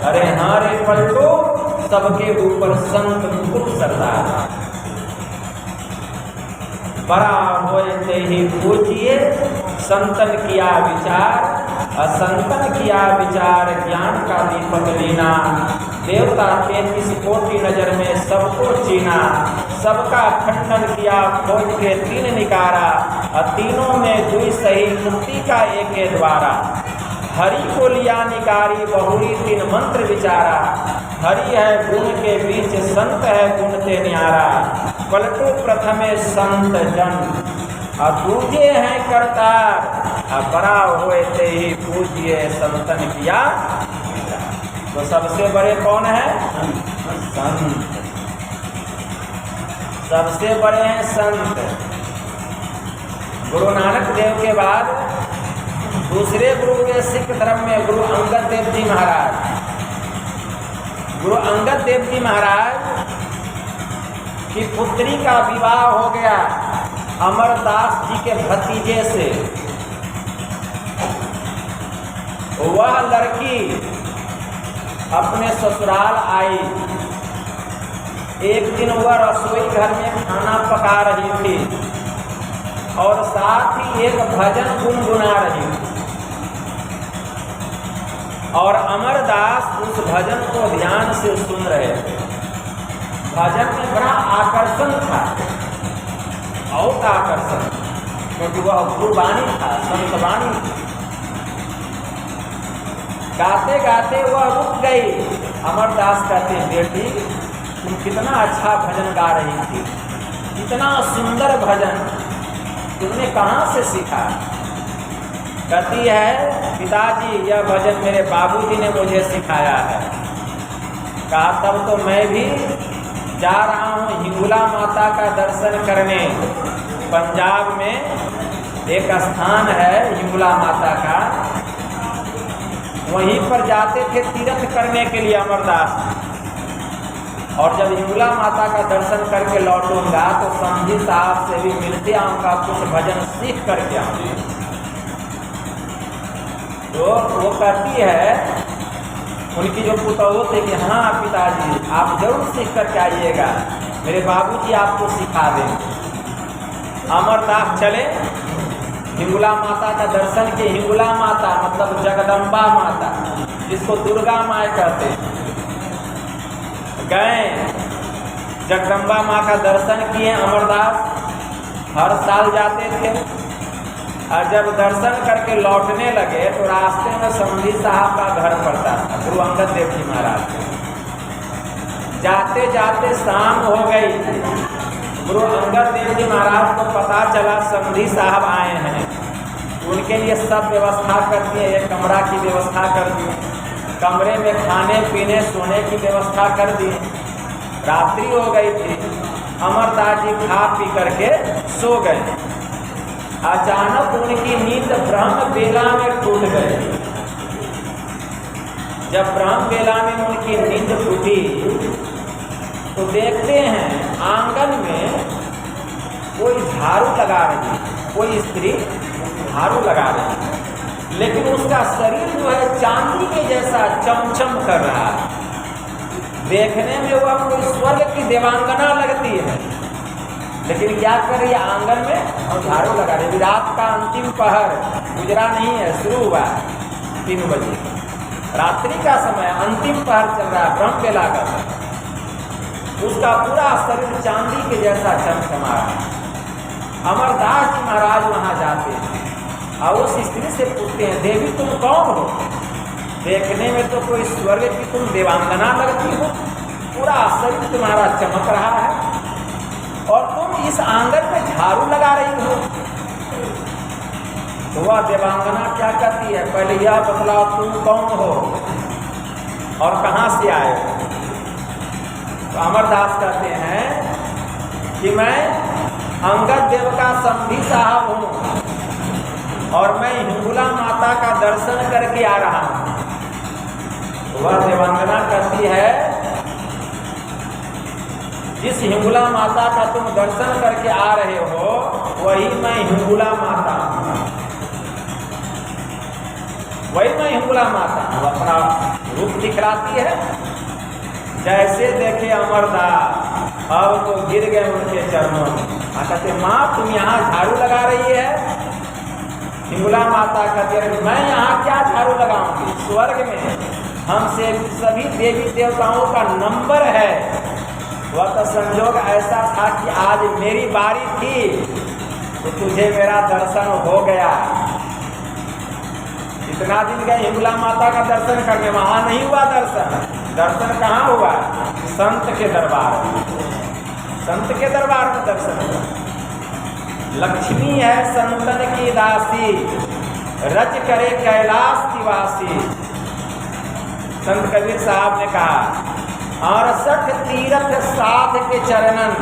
अरे हारे पलटो सबके ऊपर संत मुकुट सरदार। बड़ा होते ही पूछिए संतन किया विचार, असंतन किया विचार ज्ञान का दीपक लीना। देवता 33 कोटि नजर में सबको चीना, सबका खंडन किया खोज के 3 निकारा। तीनों में दुई सही मुक्ति का एक द्वारा। हरि को लिया निकारी बहुरी 3 मंत्र विचारा। हरि है गुण के बीच संत है गुण ते न्यारा। पलटो प्रथमे संत जन दूजे हैं करतार। बड़ा होए ते ही पूजिए संतन किया। तो सबसे बड़े कौन है? संत। सबसे बड़े हैं संत। गुरु नानक देव के बाद दूसरे गुरु के सिख धर्म में गुरु अंगद देव जी महाराज। गुरु अंगद देव जी महाराज की पुत्री का विवाह हो गया अमरदास जी के भतीजे से। वह लड़की अपने ससुराल आई। एक दिन वह रसोई घर में खाना पका रही थी और साथ ही एक भजन गुनगुना रही थी। और अमरदास उस भजन को ध्यान से सुन रहे थे। भजन में बड़ा आकर्षण था, बहुत आकर्षण, क्योंकि वह गुरुवाणी था, संतवाणी थी। गाते गाते वह रुक गई। अमरदास कहते बेटी तुम कितना अच्छा भजन गा रही थी, इतना सुंदर भजन तुमने कहाँ से सीखा? कहती है पिताजी यह भजन मेरे बाबूजी ने मुझे सिखाया है। कहा तब तो मैं भी जा रहा हूँ हिंगुला माता का दर्शन करने। पंजाब में एक स्थान है हिंगुला माता का, वहीं पर जाते थे तीर्थ करने के लिए अमरदास। और जब हिंगुला माता का दर्शन करके लौटूंगा तो समझी साहब से भी मिलते आऊँगा, कुछ भजन सीख करके आऊँगा। तो वो कहती है उनकी जो पुतौह थे कि हाँ पिताजी आप जरूर सीख करके आइएगा, मेरे बाबूजी आपको सिखा देंगे। अमरदास चले हिंगुला माता का दर्शन के। हिंगुला माता मतलब जगदम्बा माता, जिसको दुर्गा माँ कहते हैं। गए जगदम्बा माँ का दर्शन किए अमरदास, हर साल जाते थे। और जब दर्शन करके लौटने लगे तो रास्ते में समधी साहब का घर पड़ता था, गुरु अंगद देव जी महाराज। जाते जाते शाम हो गई। गुरु अंगद देव जी महाराज को पता चला समधी साहब आए हैं, उनके लिए सब व्यवस्था कर दिए। एक कमरा की व्यवस्था कर दी, कमरे में खाने पीने सोने की व्यवस्था कर दी। रात्रि हो गई थी। अमरदास जी खा पी करके सो गए। अचानक उनकी नींद ब्रह्म बेला में टूट गई। जब ब्रह्म बेला में उनकी नींद टूटी तो देखते हैं आंगन में कोई झाड़ू लगा रही, कोई स्त्री झाड़ू लगा रही, लेकिन उसका शरीर जो है चांदी के जैसा चमचम कर रहा है। देखने में वह कोई स्वर्ग की देवांगना लगती है। लेकिन क्या कर रही है, आंगन में और झाड़ू लगा रही है। रात का अंतिम पहर गुजरा नहीं है, शुरू हुआ है 3 बजे, रात्रि का समय, अंतिम पहर चल रहा है, ब्रह्म बेला का समय। उसका पूरा शरीर चांदी के जैसा चमचमा रहा है। अमरदास जी महाराज वहाँ जाते हैं और उस स्त्री से पूछते हैं, देवी तुम कौन हो? देखने में तो कोई स्वर्ग की तुम देवांगना लगती हो, पूरा शरीर तुम्हारा चमक रहा है और तुम इस आंगन में झाड़ू लगा रही हो। तो वह देवांगना क्या कहती है, पहले यह बतलाओ तुम कौन हो और कहाँ से आए हो? तो अमरदास कहते हैं कि मैं अंगद देव का समधी साहब हूँ और मैं हिंगुला माता का दर्शन करके आ रहा हूँ। वह देवांगना कहती है, जिस हिंगुला माता का तुम दर्शन करके आ रहे हो वही मैं हिंगुला माता हूँ, वही मैं हिंगुला माता हूँ। अपना रूप दिखलाती है। जैसे देखे अमरदास अब तो गिर गए उनके चरणों में। कहते माँ तुम यहाँ झाड़ू लगा रही है? हिंगुला माता कहती है मैं यहाँ क्या झाड़ू लगाऊंगी, स्वर्ग में हमसे सभी देवी देवताओं का नंबर है। वह तो संजोग ऐसा था कि आज मेरी बारी थी तो तुझे मेरा दर्शन हो गया। इतना दिन गए हिंगुला माता का दर्शन करने, वहाँ नहीं हुआ दर्शन। दर्शन कहाँ हुआ? संत के दरबार में, संत के दरबार में दर्शन हुआ। लक्ष्मी है संतन की दासी, रज करे कैलाश निवासी। संत कबीर साहब ने कहा 68 तीर्थ साध के चरणन,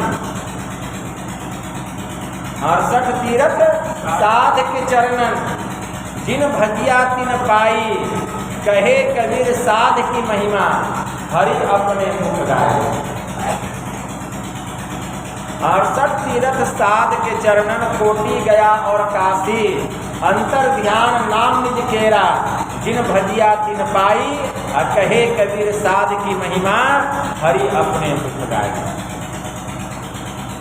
68 तीर्थ साध के चरणन, जिन भजिया तिन पाई, कहे कबीर साध की महिमा, हरि अपने मुख गाए। 68 तीर्थ साध के चरणन, कोटि गया और काशी, अंतर ध्यान नाम निज केरा, जिन भजिया तिन पाई, कहे कबीर साध की महिमा, हरि अपने मुख गाए।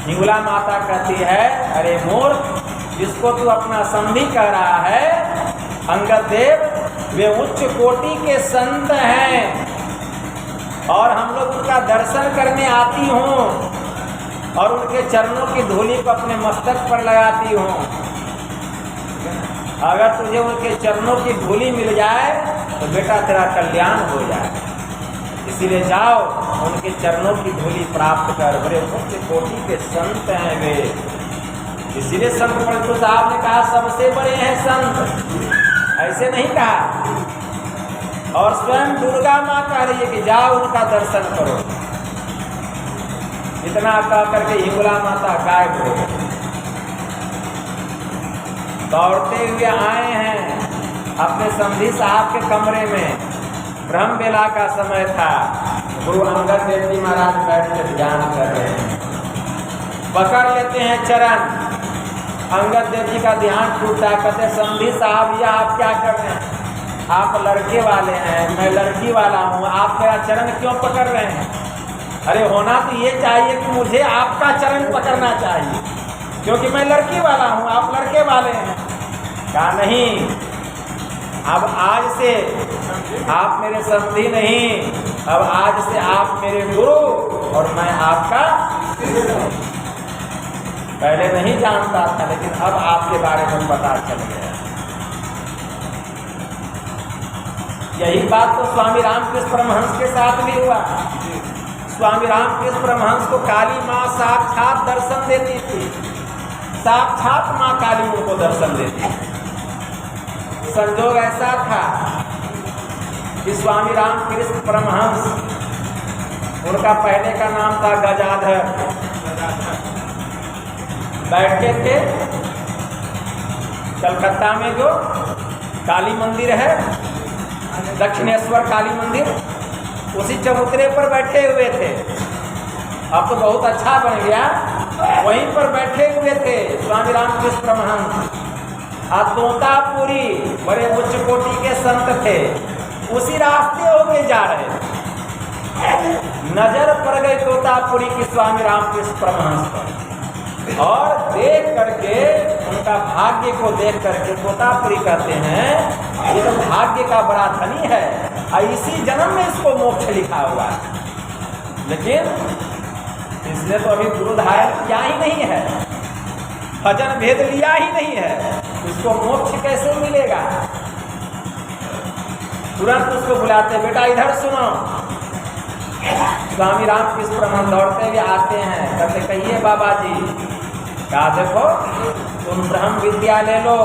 हिंगुला माता कहती है, अरे मूर्ख, जिसको तू अपना संधि कह रहा है, अंगद देव वे उच्च कोटि के संत हैं और हम लोग उनका दर्शन करने आती हूँ और उनके चरणों की धूलि को अपने मस्तक पर लगाती हूँ। अगर तुझे उनके चरणों की धूलि मिल जाए तो बेटा तेरा कल्याण हो जाए। इसीलिए जाओ उनके चरणों की धूलि प्राप्त कर। बड़े उच्च कोटि के संत हैं वे। इसीलिए संत पलटू साहब ने कहा सबसे बड़े हैं संत, ऐसे नहीं कहा। और स्वयं दुर्गा माँ कह रही है कि जाओ उनका दर्शन करो। इतना कह करके हिंगुला माता गायब हो गई। दौड़ते हुए आए हैं अपने समधी साहब के कमरे में। ब्रह्म बेला का समय था। गुरु अंगद देव जी महाराज बैठ कर ध्यान कर रहे हैं। पकड़ लेते हैं चरण। अंगद देव जी का ध्यान टूटा। कहते समधी साहब, यह आप क्या कर रहे हैं? आप लड़के वाले हैं, मैं लड़की वाला हूँ, आप मेरा चरण क्यों पकड़ रहे हैं? अरे होना तो ये चाहिए कि मुझे आपका चरण पकड़ना चाहिए, क्योंकि मैं लड़की वाला हूँ, आप लड़के वाले हैं। कहा नहीं, अब आज से आप मेरे समधी नहीं, अब आज से आप मेरे गुरु और मैं आपका। पहले नहीं जानता था, लेकिन अब आपके बारे में पता चल गया। यही बात तो स्वामी रामकृष्ण परमहंस के साथ भी हुआ। स्वामी रामकृष्ण परमहंस को काली माँ साक्षात दर्शन देती थी। साक्षात माँ काली उनको दर्शन देती थी। संजोग ऐसा था कि स्वामी रामकृष्ण परमहंस, उनका पहले का नाम था गजाधर, बैठे थे कलकत्ता में जो काली मंदिर है, दक्षिणेश्वर काली मंदिर, उसी चबूतरे पर बैठे हुए थे। अब तो बहुत अच्छा बन गया। वहीं पर बैठे हुए थे स्वामी रामकृष्ण परमहंस। तोतापुरी बड़े उच्च कोटि के संत थे, उसी रास्ते होके जा रहे थे। नजर पड़ गई तोतापुरी की स्वामी रामकृष्ण परमहंस पर। और देख करके उनका भाग्य को देख करके तोतापुरी कहते हैं ये तो भाग्य का बड़ा धनी है और इसी जन्म में इसको मोक्ष लिखा हुआ है, लेकिन इसने तो अभी गुरु धारण किया ही नहीं है, भजन भेद लिया ही नहीं है, इसको मोक्ष कैसे मिलेगा। तुरंत उसको बुलाते, बेटा इधर सुनो। स्वामी रामकृष्ण परमहंस दौड़ते हुए आते हैं, कहते कहिए बाबा जी। कहा देखो तुम ब्रह्म विद्या ले लो,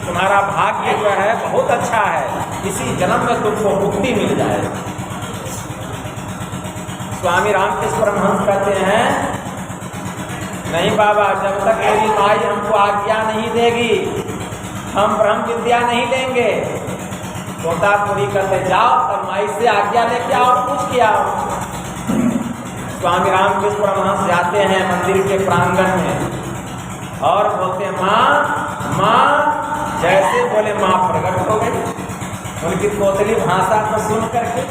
तुम्हारा भाग्य जो है बहुत अच्छा है, इसी जन्म में तुमको मुक्ति मिल जाए। स्वामी रामकृष्ण परमहंस कहते हैं नहीं बाबा, जब तक मेरी माई हमको आज्ञा नहीं देगी हम ब्रह्म विद्या नहीं लेंगे। तोतापुरी कहते जाओ तब माई से आज्ञा लेके आओ, पूछ के आओ। स्वामी रामकृष्ण परमहंस जाते हैं मंदिर के प्रांगण में और बोलते हैं माँ माँ, जैसे बोले माँ प्रकट हो गई उनकी तोतली भाषा को सुन करके।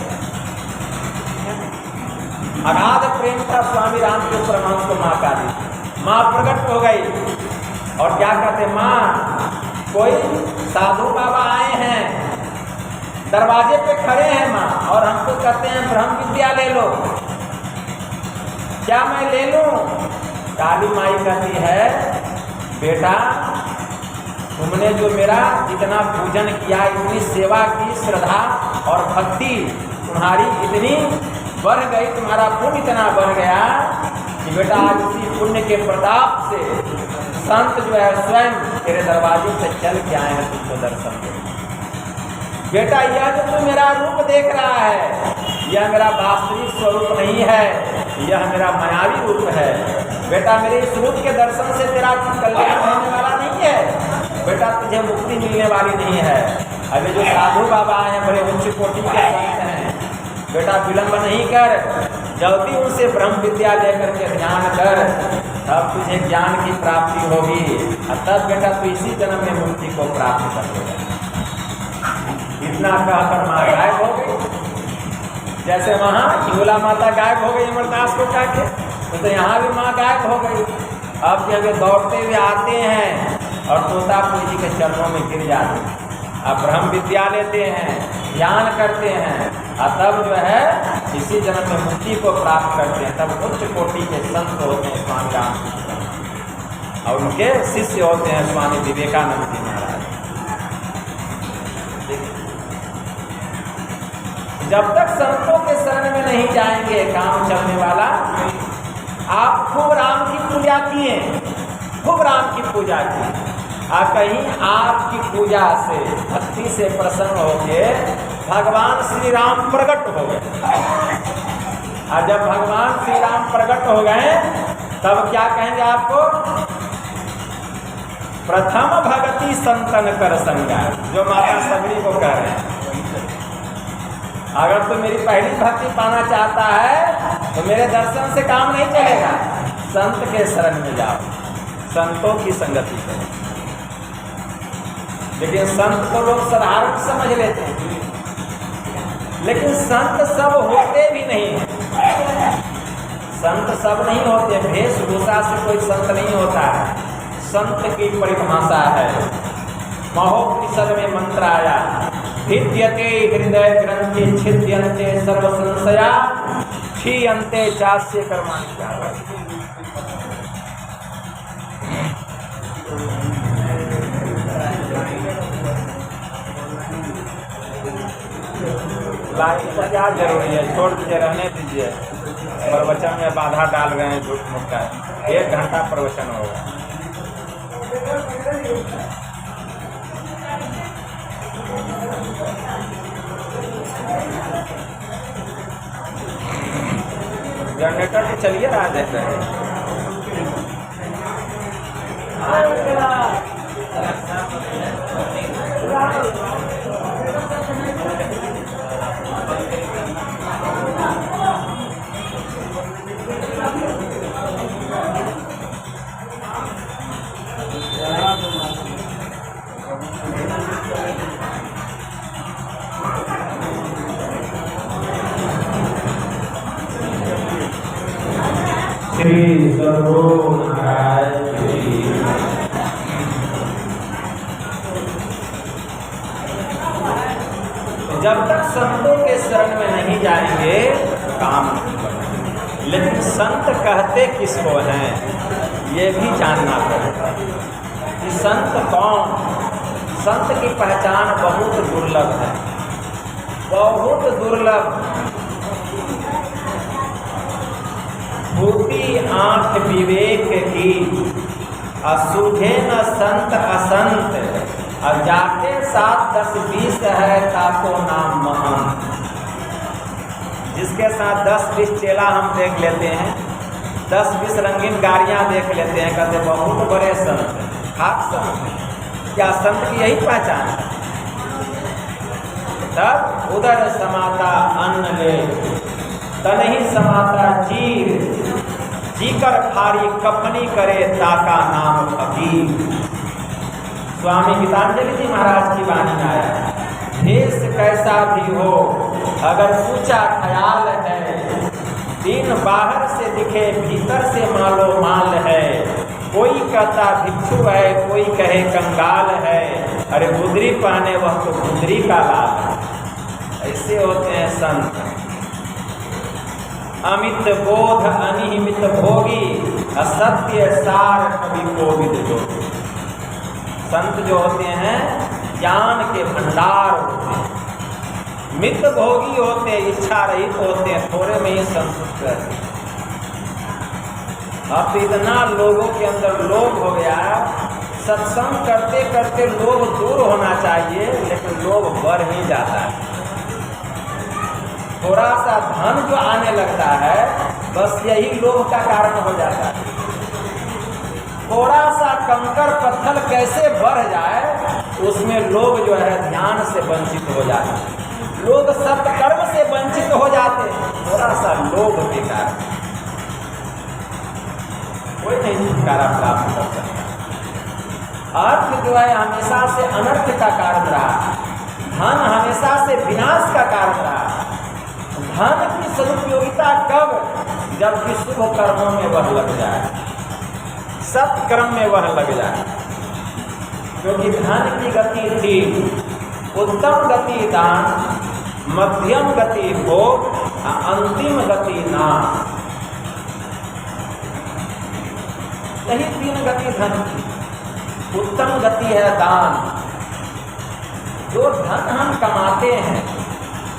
अगाध प्रेम था स्वामी रामकृष्ण परमहंस को माँ का दी। माँ प्रकट हो गई और क्या कहते, माँ कोई साधु बाबा आए हैं, दरवाजे पे खड़े हैं माँ, और हमको कहते हैं ब्रह्म विद्या ले लो, क्या मैं ले लूं? काली माई कहती है बेटा तुमने जो मेरा इतना पूजन किया, इतनी सेवा की, श्रद्धा और भक्ति तुम्हारी इतनी बढ़ गई, तुम्हारा पुण्य इतना बढ़ गया कि बेटा आज उसी पुण्य के प्रताप से संत जो है स्वयं तेरे दरवाजे से चल के आए हैं तुमको दर्शन दे। बेटा यह जो तू मेरा रूप देख रहा है यह मेरा वास्तविक स्वरूप नहीं है, यह मेरा मायावी रूप है। बेटा मेरे इस रूप के दर्शन से तेरा कल्याण होने वाला नहीं है, बेटा तुझे मुक्ति मिलने वाली नहीं है। अभी जो साधु बाबा आए हैं बड़े उच्च कोटि के संत हैं, बेटा विलंब नहीं कर, जल्दी उनसे ब्रह्म विद्या लेकर के ध्यान कर, तब तुझे ज्ञान की प्राप्ति होगी और तब बेटा तू इसी जन्म में मुक्ति को प्राप्त कर लेगा। इतना कहकर माँ गायब हो गई। जैसे वहाँ हिंगोला माता गायब हो गई अमरदास को कह के, तो यहाँ भी माँ गायब हो गई। अब जब दौड़ते हुए आते हैं और तोतापुरी जी के चरणों में गिर जाते हैं, अब ब्रह्म विद्या लेते हैं, ध्यान करते हैं और तब जो है इसी जन्म में मुक्ति को प्राप्त करते हैं। तब उच्च कोटि के संत होते हैं स्वामी रामकृष्ण और उनके शिष्य होते हैं स्वामी विवेकानंद जी महाराज। जब तक संतों के शरण में नहीं जाएंगे काम चलने वाला। आप खूब राम की पूजा किए, खूब राम की पूजा की, कहीं आपकी पूजा से भक्ति से प्रसन्न होके भगवान श्री राम प्रकट हो गए। और जब भगवान श्री राम प्रकट हो गए तब क्या कहेंगे आपको, प्रथम भगति संतन कर संगा, जो माता सबरी को कह रहे हैं। अगर तू मेरी पहली भक्ति पाना चाहता है तो मेरे दर्शन से काम नहीं चलेगा, संत के शरण में जाओ, संतों की संगति करो। लेकिन संत को लोग साधारण समझ लेते हैं, लेकिन संत सब होते भी नहीं हैं। संत सब नहीं होते, वेशभूषा से कोई संत नहीं होता है। संत की परिभाषा है, महोपनिषद में मंत्र आया, भिद्यते हृदय ग्रंथि छिद्यन्ते सर्व संशया क्षीयन्ते चास्य कर्माणि। लाइन का क्या जरूरी है, छोड़ दीजिए, रहने दीजिए। प्रवचन में बाधा डाल रहे हैं झूठ मूठ का। 1 घंटा प्रवचन होगा। जनरेटर तो चलिए रहा देख रहे हैं। श्री सर्वो जब तक संतों के शरण में नहीं जाएंगे काम नहीं बढ़ेगा। लेकिन संत कहते किसको हैं ये भी जानना पड़ेगा कि संत कौन। संत की पहचान बहुत दुर्लभ है, बहुत दुर्लभ। फूटी आंख विवेक की, असूझे न संत असंत, और जाते 7 10 20 है ताको नाम महंत। जिसके साथ 10 20 चेला हम देख लेते हैं, 10 20 रंगीन गाड़ियां देख लेते हैं, कहते बहुत बड़े संत, खाक संत। क्या संत की यही पहचान है? तब उदर समाता अन्न ले, तन ही समाता चीर, जीकर फारी कफनी करे ताका नाम फकीर। स्वामी गीतांजलि जी महाराज की वाणी में आया, देश कैसा भी हो अगर ऊंचा ख्याल है, दिन बाहर से दिखे भीतर से मालो माल है। कोई कहता भिक्षु है, कोई कहे कंगाल है, अरे गुदरी पहने वह तो गुदरी का लाल है। ऐसे होते हैं संत। अमित बोध अनिहिमित भोगी, असत्य सार कवि कोविद जोगी। संत जो होते हैं ज्ञान के भंडार होते हैं, मित भोगी होते हैं, इच्छा रहित होते हैं, थोड़े में ही संतुष्ट रहते हैं। अब तो इतना लोगों के अंदर लोभ हो गया, सत्संग करते करते लोभ दूर होना चाहिए, लेकिन लोभ बढ़ ही जाता है। थोड़ा सा धन जो आने लगता है, बस यही लोभ का कारण हो जाता है। थोड़ा सा कंकर पत्थर कैसे बढ़ जाए, उसमें लोग जो है ध्यान से वंचित हो जाते हैं। लोग सत्कर्म से वंचित हो जाते हैं, थोड़ा सा लोभ के कारण। कोई नहीं छुटकारा प्राप्त कर सकता। अर्थ जो है हमेशा से अनर्थ का कारण रहा, धन हमेशा से विनाश का कारण रहा। धन की सदुपयोगिता कब? जबकि शुभ कर्मों में वह लग जाए, सत्कर्म में वह लग जाए। क्योंकि धन की गति थी उत्तम गति दान, मध्यम गति भोग, अंतिम गति नाम। यही 3 गति धन की। उत्तम गति है दान। जो धन हम कमाते हैं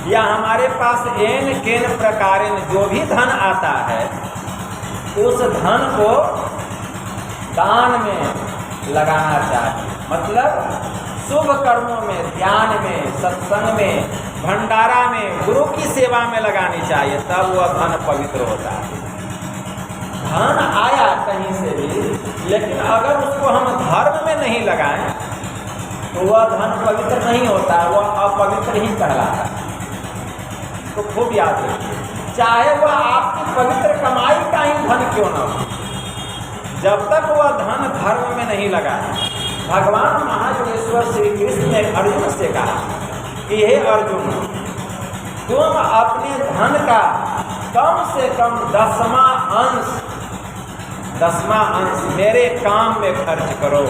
या हमारे पास एन केन प्रकारेण जो भी धन आता है, उस धन को दान में लगाना चाहिए। मतलब शुभ कर्मों में, ध्यान में, सत्संग में, भंडारा में, गुरु की सेवा में लगानी चाहिए, तब वह धन पवित्र होता है। धन आया कहीं से भी, लेकिन अगर उसको हम धर्म में नहीं लगाएं तो वह धन पवित्र नहीं होता, वह अपवित्र ही कहलाता है। तो खूब याद रखिए, चाहे वह आपकी पवित्र कमाई का ही धन क्यों न हो, जब तक वह धन धर्म में नहीं लगा। भगवान महायोगेश्वर श्री कृष्ण ने अर्जुन से कहा कि हे अर्जुन, तुम अपने धन का कम से कम 10वां अंश मेरे काम में खर्च करो,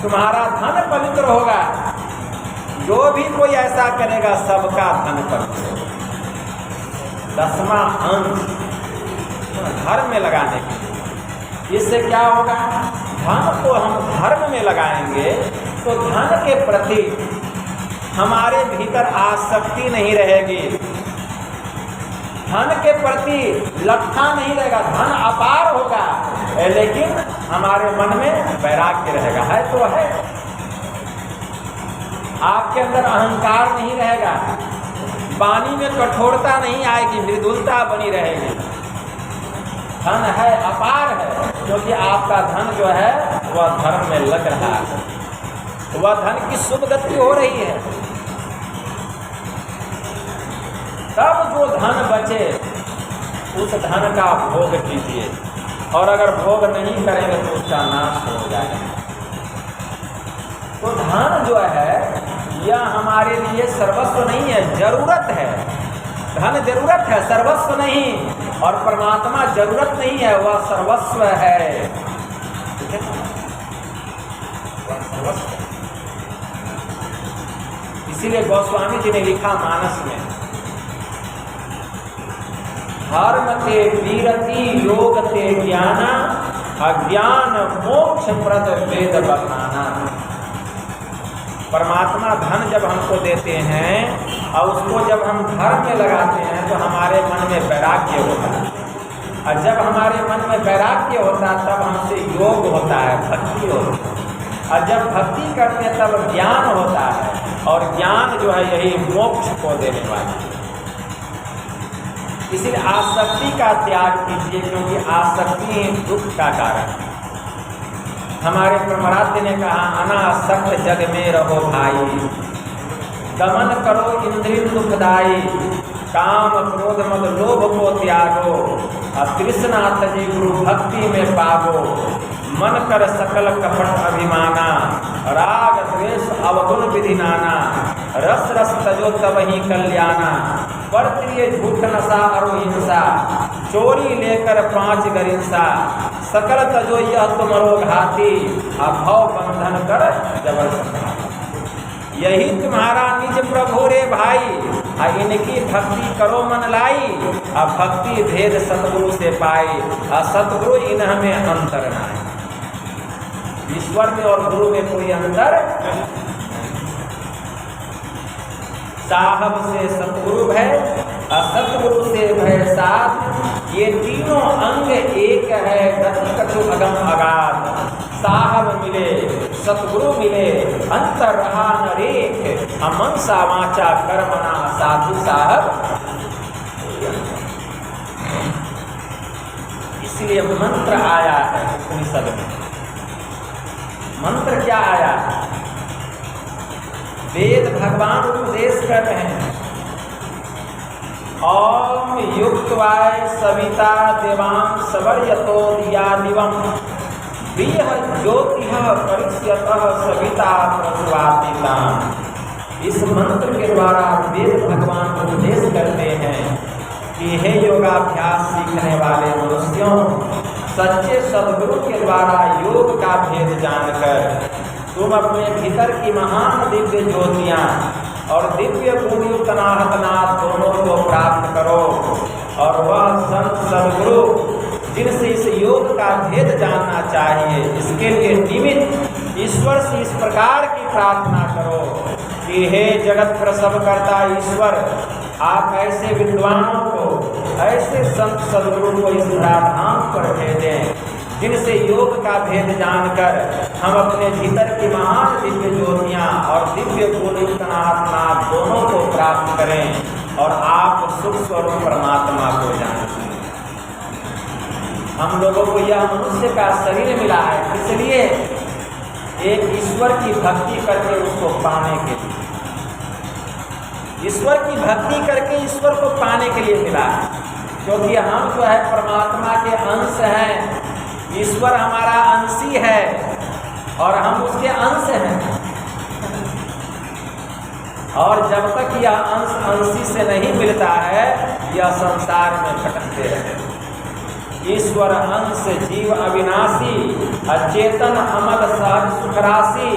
तुम्हारा धन पवित्र होगा। जो भी कोई ऐसा करेगा सबका धन पवित्र होगा। 10वां अंश धर्म में लगाने के लिए। इससे क्या होगा? धन को हम धर्म में लगाएंगे तो धन के प्रति हमारे भीतर आसक्ति नहीं रहेगी, धन के प्रति लट्ठा नहीं रहेगा। धन अपार होगा लेकिन हमारे मन में वैराग्य रहेगा। है तो है, आपके अंदर अहंकार नहीं रहेगा, वाणी में कठोरता नहीं आएगी, मृदुलता बनी रहेगी। धन है, अपार है, क्योंकि आपका धन जो है वह धर्म में लग रहा है, वह धन की शुभ गति हो रही है। तब जो धन बचे उस धन का भोग कीजिए, और अगर भोग नहीं करेंगे तो उसका नाश हो जाएगा। तो धन जो है यह हमारे लिए सर्वस्व नहीं है, जरूरत है। धन जरूरत है, सर्वस्व नहीं। और परमात्मा जरूरत नहीं है, वह सर्वस्व है। ठीक है, वह सर्वस्व। इसीलिए गोस्वामी जी ने लिखा मानस में, धर्म ते वीरति योग ते ज्ञाना, अज्ञान मोक्ष प्रद वेद बखाना। परमात्मा धन जब हमको देते हैं और उसको जब हम धर्म में लगाते हैं तो हमारे मन में वैराग्य होता है, और जब हमारे मन में वैराग्य होता है तब हमसे योग होता है, भक्ति होती है, और जब भक्ति करते हैं तब ज्ञान होता है, और ज्ञान जो है यही मोक्ष को देने वाला है। इसलिए आसक्ति का त्याग कीजिए, क्योंकि आसक्ति ही दुख का कारण है। हमारे प्रमराध्य ने कहा, अनासक्त जग में रहो भाई, दमन करो इंद्रिय दुखदाई, काम क्रोध मद लोभ को त्यागो, और तृष्णा तजी गुरु भक्ति में पागो, मन कर सकल कपट अभिमाना, राग द्वेष अवगुण विधि नाना, रस रस तजो तब ही कल्याणा, परप्रिय झूठ नशा अरो हिंसा, चोरी लेकर 5 गरिंसा, सकल तजो यह तुमरो घाती, अभव बंधन कर जबर संघाती। यही तुम्हारा निज प्रभु रे भाई, इनकी भक्ति करो मन लाई, अब भक्ति भेद सतगुरु से पाई, और सतगुरु इन्ह में अंतर नाई। ईश्वर में और गुरु में कोई अंतर नहीं। साहब से सतगुरु भय, सतगुरु से भय साध, ये तीनों अंग एक है, गति कछु अगम अगाध। साहब मिले सतगुरु मिले, अंतर रहा नरेक, अमनसा वाचा कर्मणा साधु साहब। इसलिए मंत्र आया है उपनिषद में। मंत्र क्या आया? वेद भगवान उपदेश कर रहे हैं, ओम युक्तवाय सविता देवां सवर्यतो दिया दिवम, प्रियः ज्योतिः परिष्यतः सविता प्रसवातिता। इस मंत्र के द्वारा वेद भगवान उपदेश करते हैं कि हे योगाभ्यास सीखने वाले मनुष्यों, सच्चे सद्गुरु के द्वारा योग का भेद जानकर तुम अपने भीतर की महान दिव्य ज्योतियाँ और दिव्य गुणयुक्त नाथ दोनों को प्राप्त करो, और वह संत सद्गुरु जिनसे इस योग का भेद जानना चाहिए, इसके लिए निमित्त ईश्वर से इस प्रकार की प्रार्थना करो कि हे जगत प्रसव करता ईश्वर, आप ऐसे विद्वानों को, ऐसे संत सद्गुरु को इस धराधाम पर भेजें जिनसे योग का भेद जानकर हम अपने भीतर की महान दिव्य ज्योतियाँ और दिव्य गुणयुक्त नाथ दोनों को प्राप्त करें और आप सुख स्वरूप परमात्मा को जानें। हम लोगों को यह मनुष्य का शरीर मिला है, इसलिए एक ईश्वर की भक्ति करके उसको पाने के लिए, ईश्वर की भक्ति करके ईश्वर को पाने के लिए मिला है। क्योंकि हम जो है परमात्मा के अंश हैं, ईश्वर हमारा अंशी है और हम उसके अंश हैं, और जब तक यह अंश अंशी से नहीं मिलता है, यह संसार में भटकते रहे। ईश्वर अंश जीव अविनाशी, अचेतन अमल सहज सुखराशि,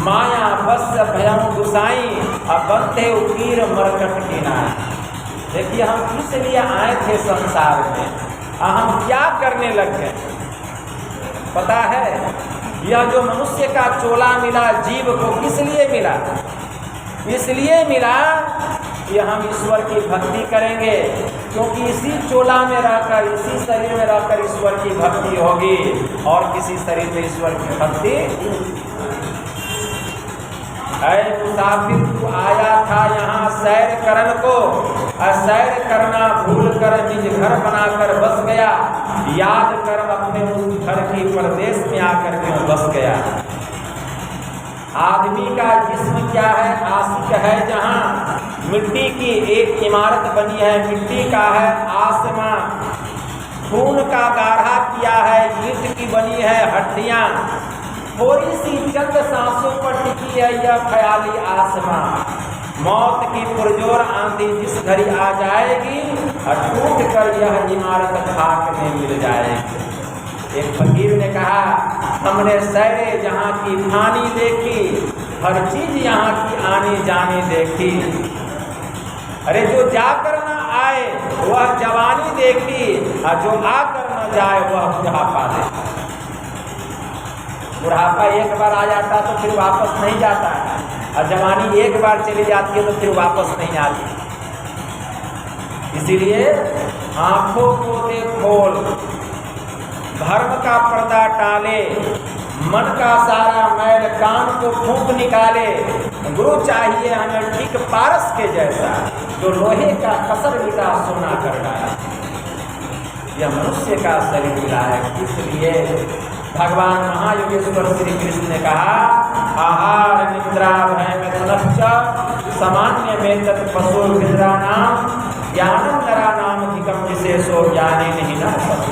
माया बस्य भयम गुसाई, अबंधे उकीर मरकट कीनाई। देखिए हम किस लिए आए थे संसार में, हम क्या करने लग गए पता है? यह जो मनुष्य का चोला मिला जीव को किस लिए मिला? इसलिए मिला कि हम ईश्वर की भक्ति करेंगे, क्योंकि इसी चोला में रहकर, इसी शरीर में रहकर ईश्वर की भक्ति होगी, और किसी शरीर में ईश्वर की भक्ति। ऐ मुसाफिर तू आया था यहाँ सैर करन को, सैर करना भूल कर निज घर बनाकर बस गया, याद कर अपने उस घर की परदेश में आकर क्यों बस गया। आदमी का जिस्म क्या है? आशिक है जहाँ मिट्टी की एक इमारत बनी है, मिट्टी का है आसमान, खून का गाढ़ा किया है, ईंट की बनी है हड्डियाँ, थोड़ी सी चंद सांसों पर टिकी है यह ख्याली आसमां। मौत की पुरजोर आंधी जिस घड़ी आ जाएगी, टूट कर यह इमारत खाक में मिल जाएगी। एक फकीर ने कहा, हमने सैरे जहाँ की फानी देखी, हर चीज यहाँ की आनी जानी देखी। अरे जो जाकर न आए वह जवानी देखी, और जो आकर न जाए वह बुढ़ापा देखा। बुढ़ापा एक बार आ जाता तो फिर वापस नहीं जाता है, और जवानी एक बार चली जाती है तो फिर वापस नहीं आती। इसीलिए आंखों को दे खोल, धर्म का पर्दा टाले, मन का सारा मैल कान को फूंक निकाले। गुरु चाहिए हमें ठीक पारस के जैसा, जो लोहे का कसर मिटा सोना कर डाला। यह मनुष्य का शरीर मिला है, इसलिए भगवान महायोगेश्वर श्री कृष्ण ने कहा, आहार निद्रा भय में तनश्च सामान्य में तत् पशु निद्रा नाम ज्ञानम नरा नाम अधिकम विशेषो ज्ञाने नहीं न पशु।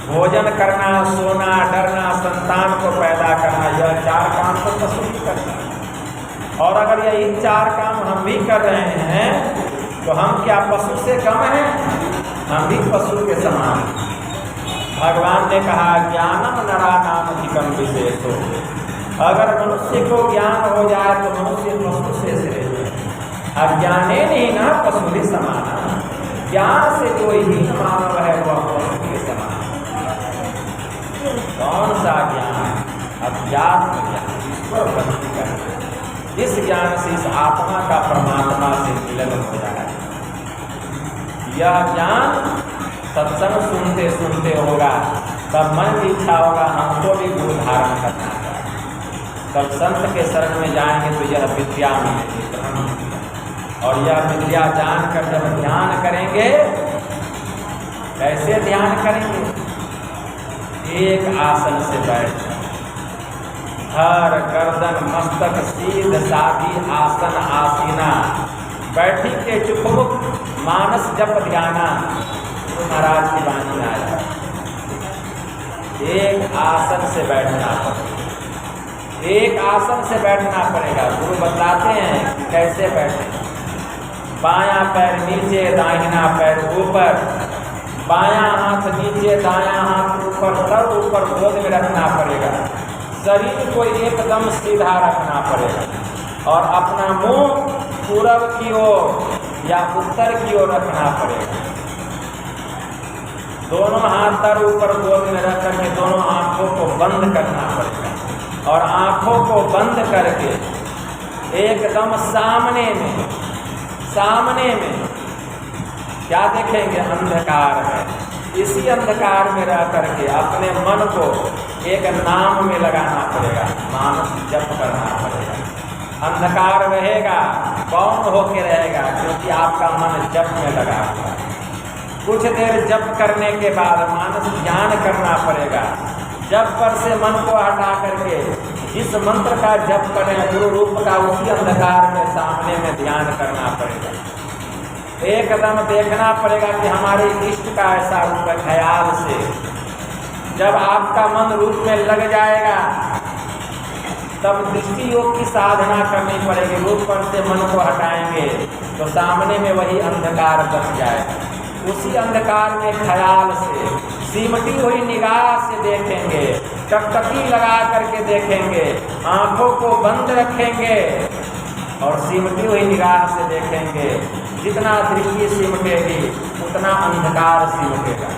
भोजन करना, सोना, डरना, संतान को पैदा करना, यह 4 काम तो पशु ही करता है। और अगर यही 4 काम हम भी कर रहे हैं तो हम क्या पशु से कम हैं? हम भी पशु के समान। भगवान ने कहा ज्ञानम नरा नाम अधिकम विशेषो। अगर मनुष्य को ज्ञान हो जाए तो मनुष्य पशु से श्रेष्ठ। अज्ञाने नहीं ना पशु भी समान। ज्ञान से जो हीन मानव है वह पशु के समान। कौन सा ज्ञान? अध्यात्म ज्ञान, ईश्वर भक्ति का। इस ज्ञान से इस आत्मा का परमात्मा से मिलन हो जाए। यह ज्ञान सत्संग सुनते सुनते होगा, तब मन की इच्छा होगा हमको भी गुरु धारण करना है। तब संत के शरण में जाएंगे तो यह विद्या मिलेगी। और यह विद्या जानकर जब ध्यान करेंगे, कैसे ध्यान करेंगे? एक आसन से बैठ, हर गर्दन मस्तक सीध साधी आसन आसीना, बैठी के चुपमुख मानस जप ध्याना। तो महाराज की वाणी आया, एक आसन से बैठना पड़ेगा। एक आसन से बैठना पड़ेगा। गुरु बताते हैं कि कैसे बैठे। बायां पैर नीचे, दाहिना पैर ऊपर, बायां हाथ नीचे, दायां हाथ ऊपर, सर ऊपर गोद में रखना पड़ेगा। शरीर को एकदम सीधा रखना पड़ेगा और अपना मुंह पूरब की ओर या उत्तर की ओर रखना पड़ेगा। दोनों हाथ सर ऊपर गोद में रख करके दोनों आंखों को बंद करना पड़ेगा। और आंखों को बंद करके एकदम सामने में क्या देखेंगे? अंधकार है। इसी अंधकार में रह करके अपने मन को एक नाम में लगाना पड़ेगा, मानस जप करना पड़ेगा। अंधकार रहेगा, कौन होके रहेगा? क्योंकि आपका मन जप में लगा हुआ है। कुछ देर जप करने के बाद मानस ध्यान करना पड़ेगा। जप पर से मन को हटा करके जिस मंत्र का जप करें गुरु रूप का, उसी अंधकार में सामने में ध्यान करना पड़ेगा। एकदम देखना पड़ेगा कि हमारे इष्ट का ऐसा रूप है। ख्याल से जब आपका मन रूप में लग जाएगा तब दृष्टि योग की साधना करनी पड़ेगी। रूप पर से मन को हटाएंगे तो सामने में वही अंधकार बच जाएगा। उसी अंधकार में ख्याल से सिमटी हुई निगाह से देखेंगे, टकटकी लगा करके देखेंगे, आंखों को बंद रखेंगे और सिमटी हुई निगाह से देखेंगे। जितना दृष्टि सिमटेगी उतना अंधकार सिमटेगा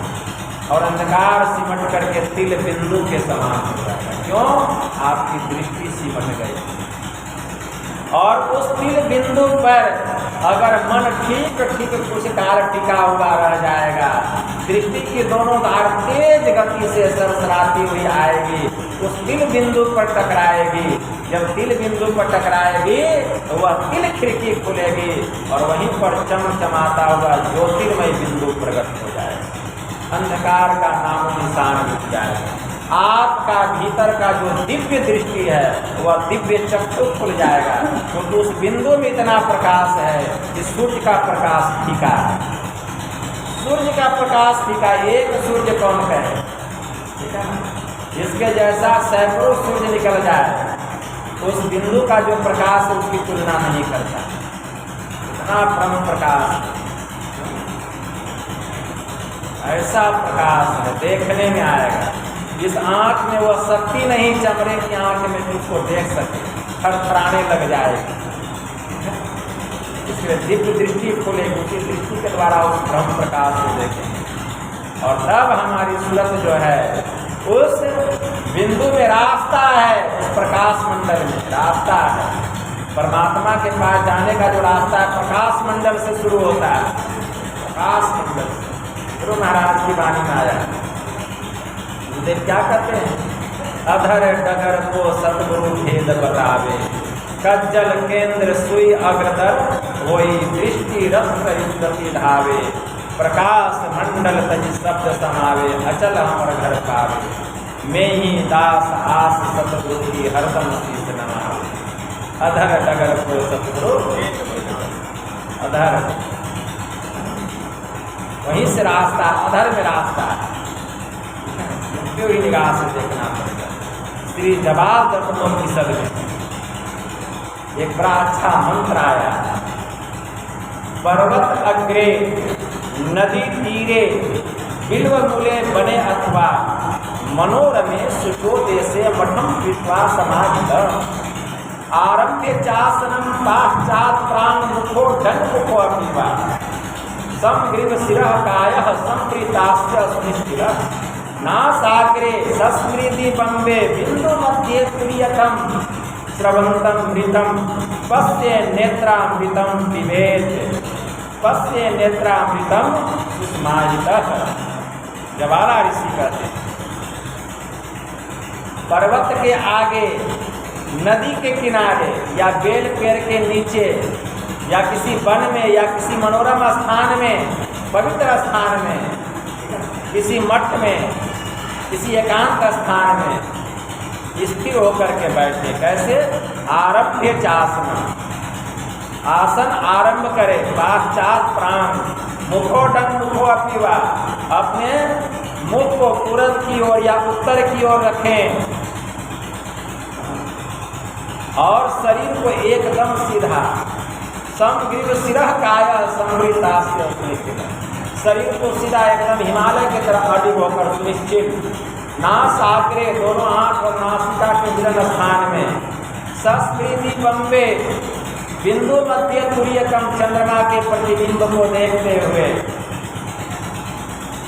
और अंधकार सिमट करके तिल बिंदु के समान हो जाएगा। क्यों? आपकी दृष्टि सिमट गई। और उस तिल बिंदु पर अगर मन ठीक कुछ काल टिका हुआ रह जाएगा, दृष्टि की दोनों धार तेज गति से सरसराती हुई आएगी, उस तिल बिंदु पर टकराएगी। जब तिल बिंदु पर टकराएगी तो वह तिल खिड़की खुलेगी और वहीं पर चमचमाता हुआ ज्योतिर्मय बिंदु प्रकट हो जाएगा। अंधकार का नाम निशान मिट जाएगा। आपका भीतर का जो दिव्य दृष्टि है वह दिव्य चक्षु खुल जाएगा, क्योंकि उस बिंदु में इतना प्रकाश है कि सूर्य का प्रकाश फीका है। सूर्य का प्रकाश फीका, एक सूर्य कौन कहे? ठीक है ना? इसके जैसा सैकड़ों सूर्य निकल जाए तो उस बिंदु का जो प्रकाश है उसकी तुलना नहीं करता। इतना ब्रह्म प्रकाश, ऐसा प्रकाश है, देखने में आएगा। इस आँख में वो शक्ति नहीं चमड़े की आँख में तुझको देख सके, थरथराने लग जाएगी। इसलिए दिव्य दृष्टि खोलेगी, उसी दृष्टि के द्वारा उस ब्रह्म प्रकाश को देखेंगे और तब हमारी सूरत जो है उस बिंदु में रास्ता है, उस प्रकाश मंडल में रास्ता है। परमात्मा के पास जाने का जो रास्ता है प्रकाश मंडल से शुरू होता है, प्रकाश मंडल से। गुरु महाराज की वाणी में आया, गुरुदेव क्या कहते हैं? अधर डगर को सतगुरु भेद बतावे, कज्जल केंद्र सुई अग्रदर होई दृष्टि रथ गति धावे, प्रकाश मंडल तज शब्द समावे, अचल हमर घर पावे, मैं ही दास आस सतगुरु की हरदम शीस नमावे। अधर डगर को सतगुरु, अधर वहीं से रास्ता, अधर में रास्ता है, क्यों ही निगाह से देखना पड़ेगा। श्री जवाब दत्तोपनिषद में एक बड़ा अच्छा मंत्र आया, पर्वत अग्रे नदी तीरे बिल्व मूले बने अथवा मनोरमे सुचोदेशे मठम विश्वास समाहित, आरभ्य चासनम पाश्चात प्राण मुखो डंकुको अपिवा, समग्रीव शिरः कायः संप्रीताश्च सुनिश्चिरः, नासाग्रे सस्मृति बम्बे बिंदु मध्ये तुर्यतम स्रवंतम मृतम पश्ये नेत्रामृतम पिबेत, पश्ये नेत्रामृतम सुषमायितः। जवाला ऋषि कहते हैं पर्वत के आगे, नदी के किनारे या बेल पेड़ के नीचे या किसी वन में या किसी मनोरम स्थान में, पवित्र स्थान में, किसी मठ में, किसी एकांत स्थान में स्थिर होकर के बैठे। कैसे? आरभ्य चासन, आसन आरंभ करे, पाश्चात प्राण मुखो डंग मुखो अपीवा, अपने मुख को पूरब की ओर या उत्तर की ओर रखें और शरीर को एकदम सीधा, समग्रीव शिरः काया समृतास्य, शरीर को सीधा एकदम हिमालय की तरफ अडिग होकर सुनिश्चित, नासाग्रे दोनों आंख और नासिका के मिलन स्थान में, सस्मृति बम्बे बिंदु मध्य तुर्यकम, चंद्रमा के प्रतिबिंब को देखते हुए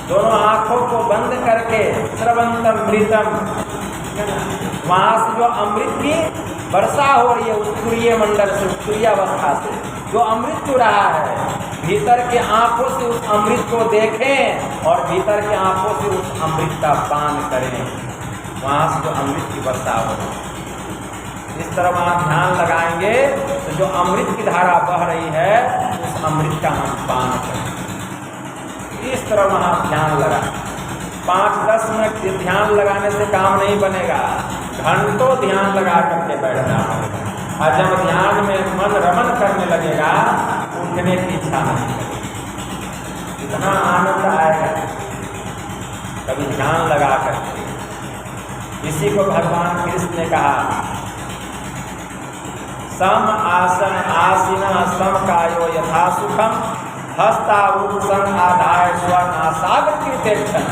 दोनों आंखों को बंद करके, श्रवंतम मृतम, वहां से जो अमृत की वर्षा हो रही है उस तुरीय मंडल से, तुरीयावस्था से जो अमृत चू रहा है, भीतर के आंखों से उस अमृत को देखें और भीतर के आंखों से उस अमृत का पान करें, वहां से जो अमृत की वर्षा हो रही है। इस तरह वहाँ ध्यान लगाएंगे तो जो अमृत की धारा बह रही है उस अमृत का हम पान करें। इस तरह वहाँ ध्यान लगा, 5-10 मिनट ध्यान लगाने से काम नहीं बनेगा, घंटों ध्यान लगा करके बैठना पड़ेगा। और जब ध्यान में मन रमन करने लगेगा उठने की इच्छा नहीं करेगी, इतना आनंद आएगा कभी ध्यान लगा करके। इसी को भगवान कृष्ण ने कहा, सम आसन आसीना सम कायो यथा सुखम, हस्तावुत्सं आधाय स्वनासाग्र कीर्तेक्षण।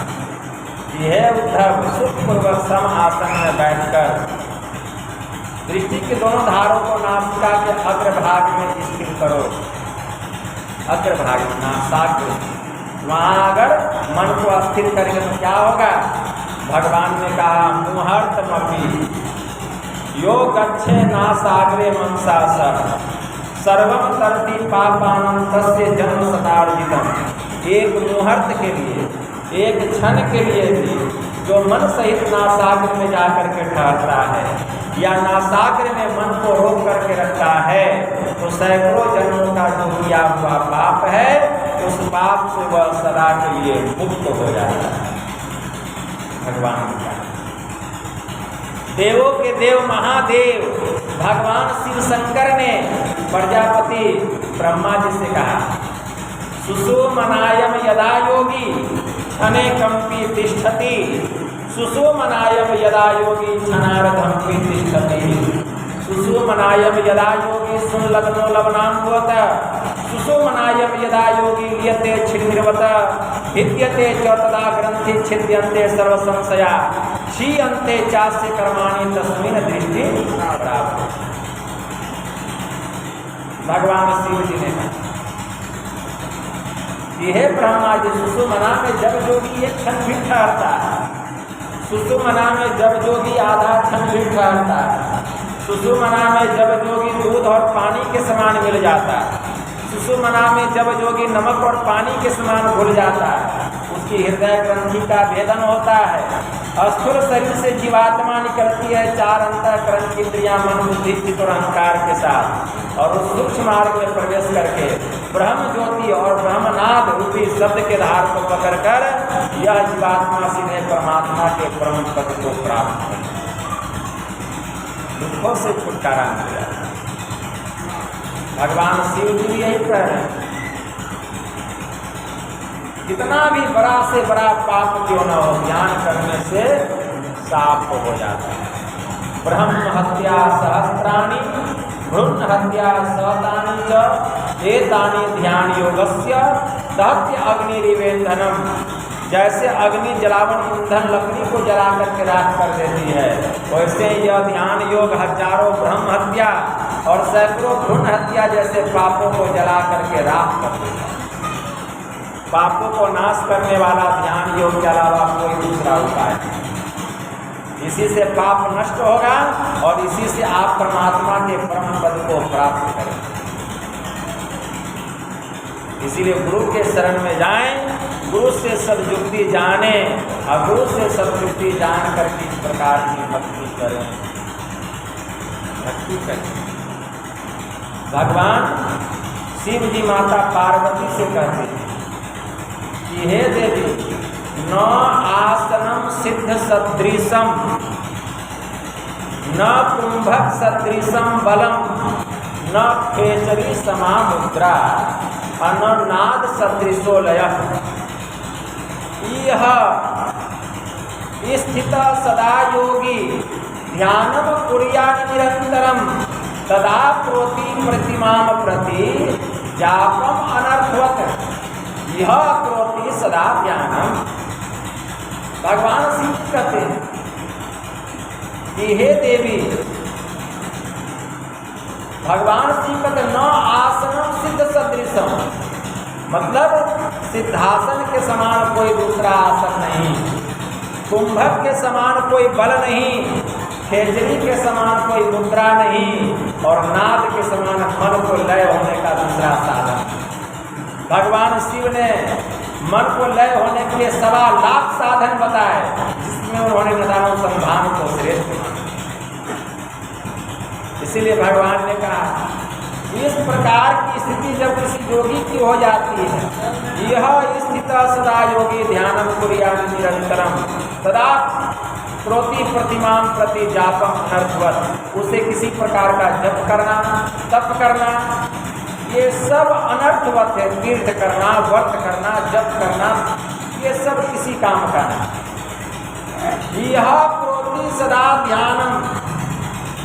यह उद्धव सुखपूर्वक सम आसन में बैठकर दृष्टि के दोनों धारों को नासिका के अग्रभाग में स्थिर करो, अग्रभाग में नासाग्र, वहाँ अगर मन को स्थिर करेंगे तो क्या होगा? भगवान ने कहा, मुहूर्तमपि यो गच्छे नासाग्रे मनसा सर्वं तरति पापानं तस्य जन्म शतार्जितम्। एक मुहूर्त के लिए, एक क्षण के लिए भी जो मन सहित नासाग्र में जाकर के ठहरता है या नासाग्र में मन को रोक करके रखता है तो सैकड़ों जन्मों का जो किया हुआ पाप है उस पाप से वह सदा के लिए मुक्त हो जाता है। भगवान का देवों के देव महादेव भगवान शिव शंकर ने प्रजापति ब्रह्मा जी से कहा, सुषुमनायम यदा योगी क्षणे कंपी तिष्ठति, सुषुमनायम यदा योगी क्षणार्धमपि तिष्ठति, सुषुमनायम यदा योगी सुनलग्नो लवनाम्बुवत, सुषुमनायम यदा योगी लियते छिन्निर्वत, भिद्यते च तदा ग्रंथि छिद्यन्ते सर्व संशया। क्षीयन्ते चास्य कर्माणि तस्मिन् दृष्टि प्राप्त। भगवान शिव जी ने कहा कि हे ब्रह्मा जी, सुषुम्ना में जब जोगी एक क्षण भी ठहरता है, सुषुम्ना में जब जोगी आधा क्षण भी ठहरता है, सुषुम्ना में जब जोगी दूध और पानी के समान मिल जाता है, सुषुम्ना में जब जोगी नमक और पानी के समान घुल जाता है, उसकी हृदय ग्रंथि का भेदन होता है, स्थूल शरीर से जीवात्मा निकलती है चार अंतःकरण की इंद्रियां, मन, बुद्धि, चित्त और अहंकार के साथ, और उस सूक्ष्म मार्ग में प्रवेश करके ब्रह्म ज्योति और ब्रह्मनाद रूपी शब्द के धार को पकड़कर यह जीवात्मा सीधे परमात्मा के परम पद को प्राप्त कर दुखों से छुटकारा मिल जाता है। भगवान शिव जी यही कह रहे हैं, कितना भी बड़ा से बड़ा पाप क्यों न हो, ज्ञान करने से साफ हो जाता है। ब्रह्म हत्या सहस्राणि भ्रूण हत्या शतानि च एतानि ध्यान योगस्य दहत्य अग्निरिवेन्दनम। जैसे अग्नि जलावन ईंधन लकड़ी को जला करके राख कर देती है, वैसे यह ध्यान योग हजारों ब्रह्म हत्या और सैकड़ों भ्रूण हत्या जैसे पापों को जला करके राख कर देता है। पापों को नाश करने वाला ध्यान योग के अलावा कोई दूसरा उपाय नहीं। इसी से पाप नष्ट होगा और इसी से आप परमात्मा के परम पद को प्राप्त करेंगे। इसीलिए गुरु के शरण में जाएं, गुरु से सद्युक्ति जाने और गुरु से सद्युक्ति जान कर किस प्रकार की भक्ति करें, भक्ति करें। भगवान शिव जी माता पार्वती से कहते हैं कि हे देवी, न आसनम सिद्ध सदृशम न कुंभक सदृशम बलम न खेचरी समा मुद्रा न नाद सदृशो लय। यह स्थित सदा योगी ध्यानम कुर्यात् निरंतरम तदा प्रोति प्रतिमाम प्रति जापम अनर्थवत् यह करोति सदा ध्यानम। भगवान शिव कहते हैं कि हे देवी, भगवान शिव कहते न आसनम सिद्ध सदृशम, मतलब सिद्धासन के समान कोई दूसरा आसन नहीं, कुंभक के समान कोई बल नहीं, खेचरी के समान कोई मुद्रा नहीं, और नाद के समान मन को लय होने का दूसरा साधन। भगवान शिव ने मन को लय होने के लिए 1.25 लाख साधन बताए, जिसमें उन्होंने निदानुसंधान को श्रेष्ठ माना। इसीलिए भगवान ने कहा इस प्रकार की स्थिति जब किसी योगी की हो जाती है, यह स्थित सदा योगी ध्यानम कुर्यात् निरंतरम सदा प्रोति प्रतिमाम प्रति जापम अनर्थवत्, उसे किसी प्रकार का जप करना, तप करना, ये सब अनर्थवत है। तीर्थ करना, व्रत करना, जप करना, ये सब किसी काम का नहीं। यह प्रोति सदा ध्यानम,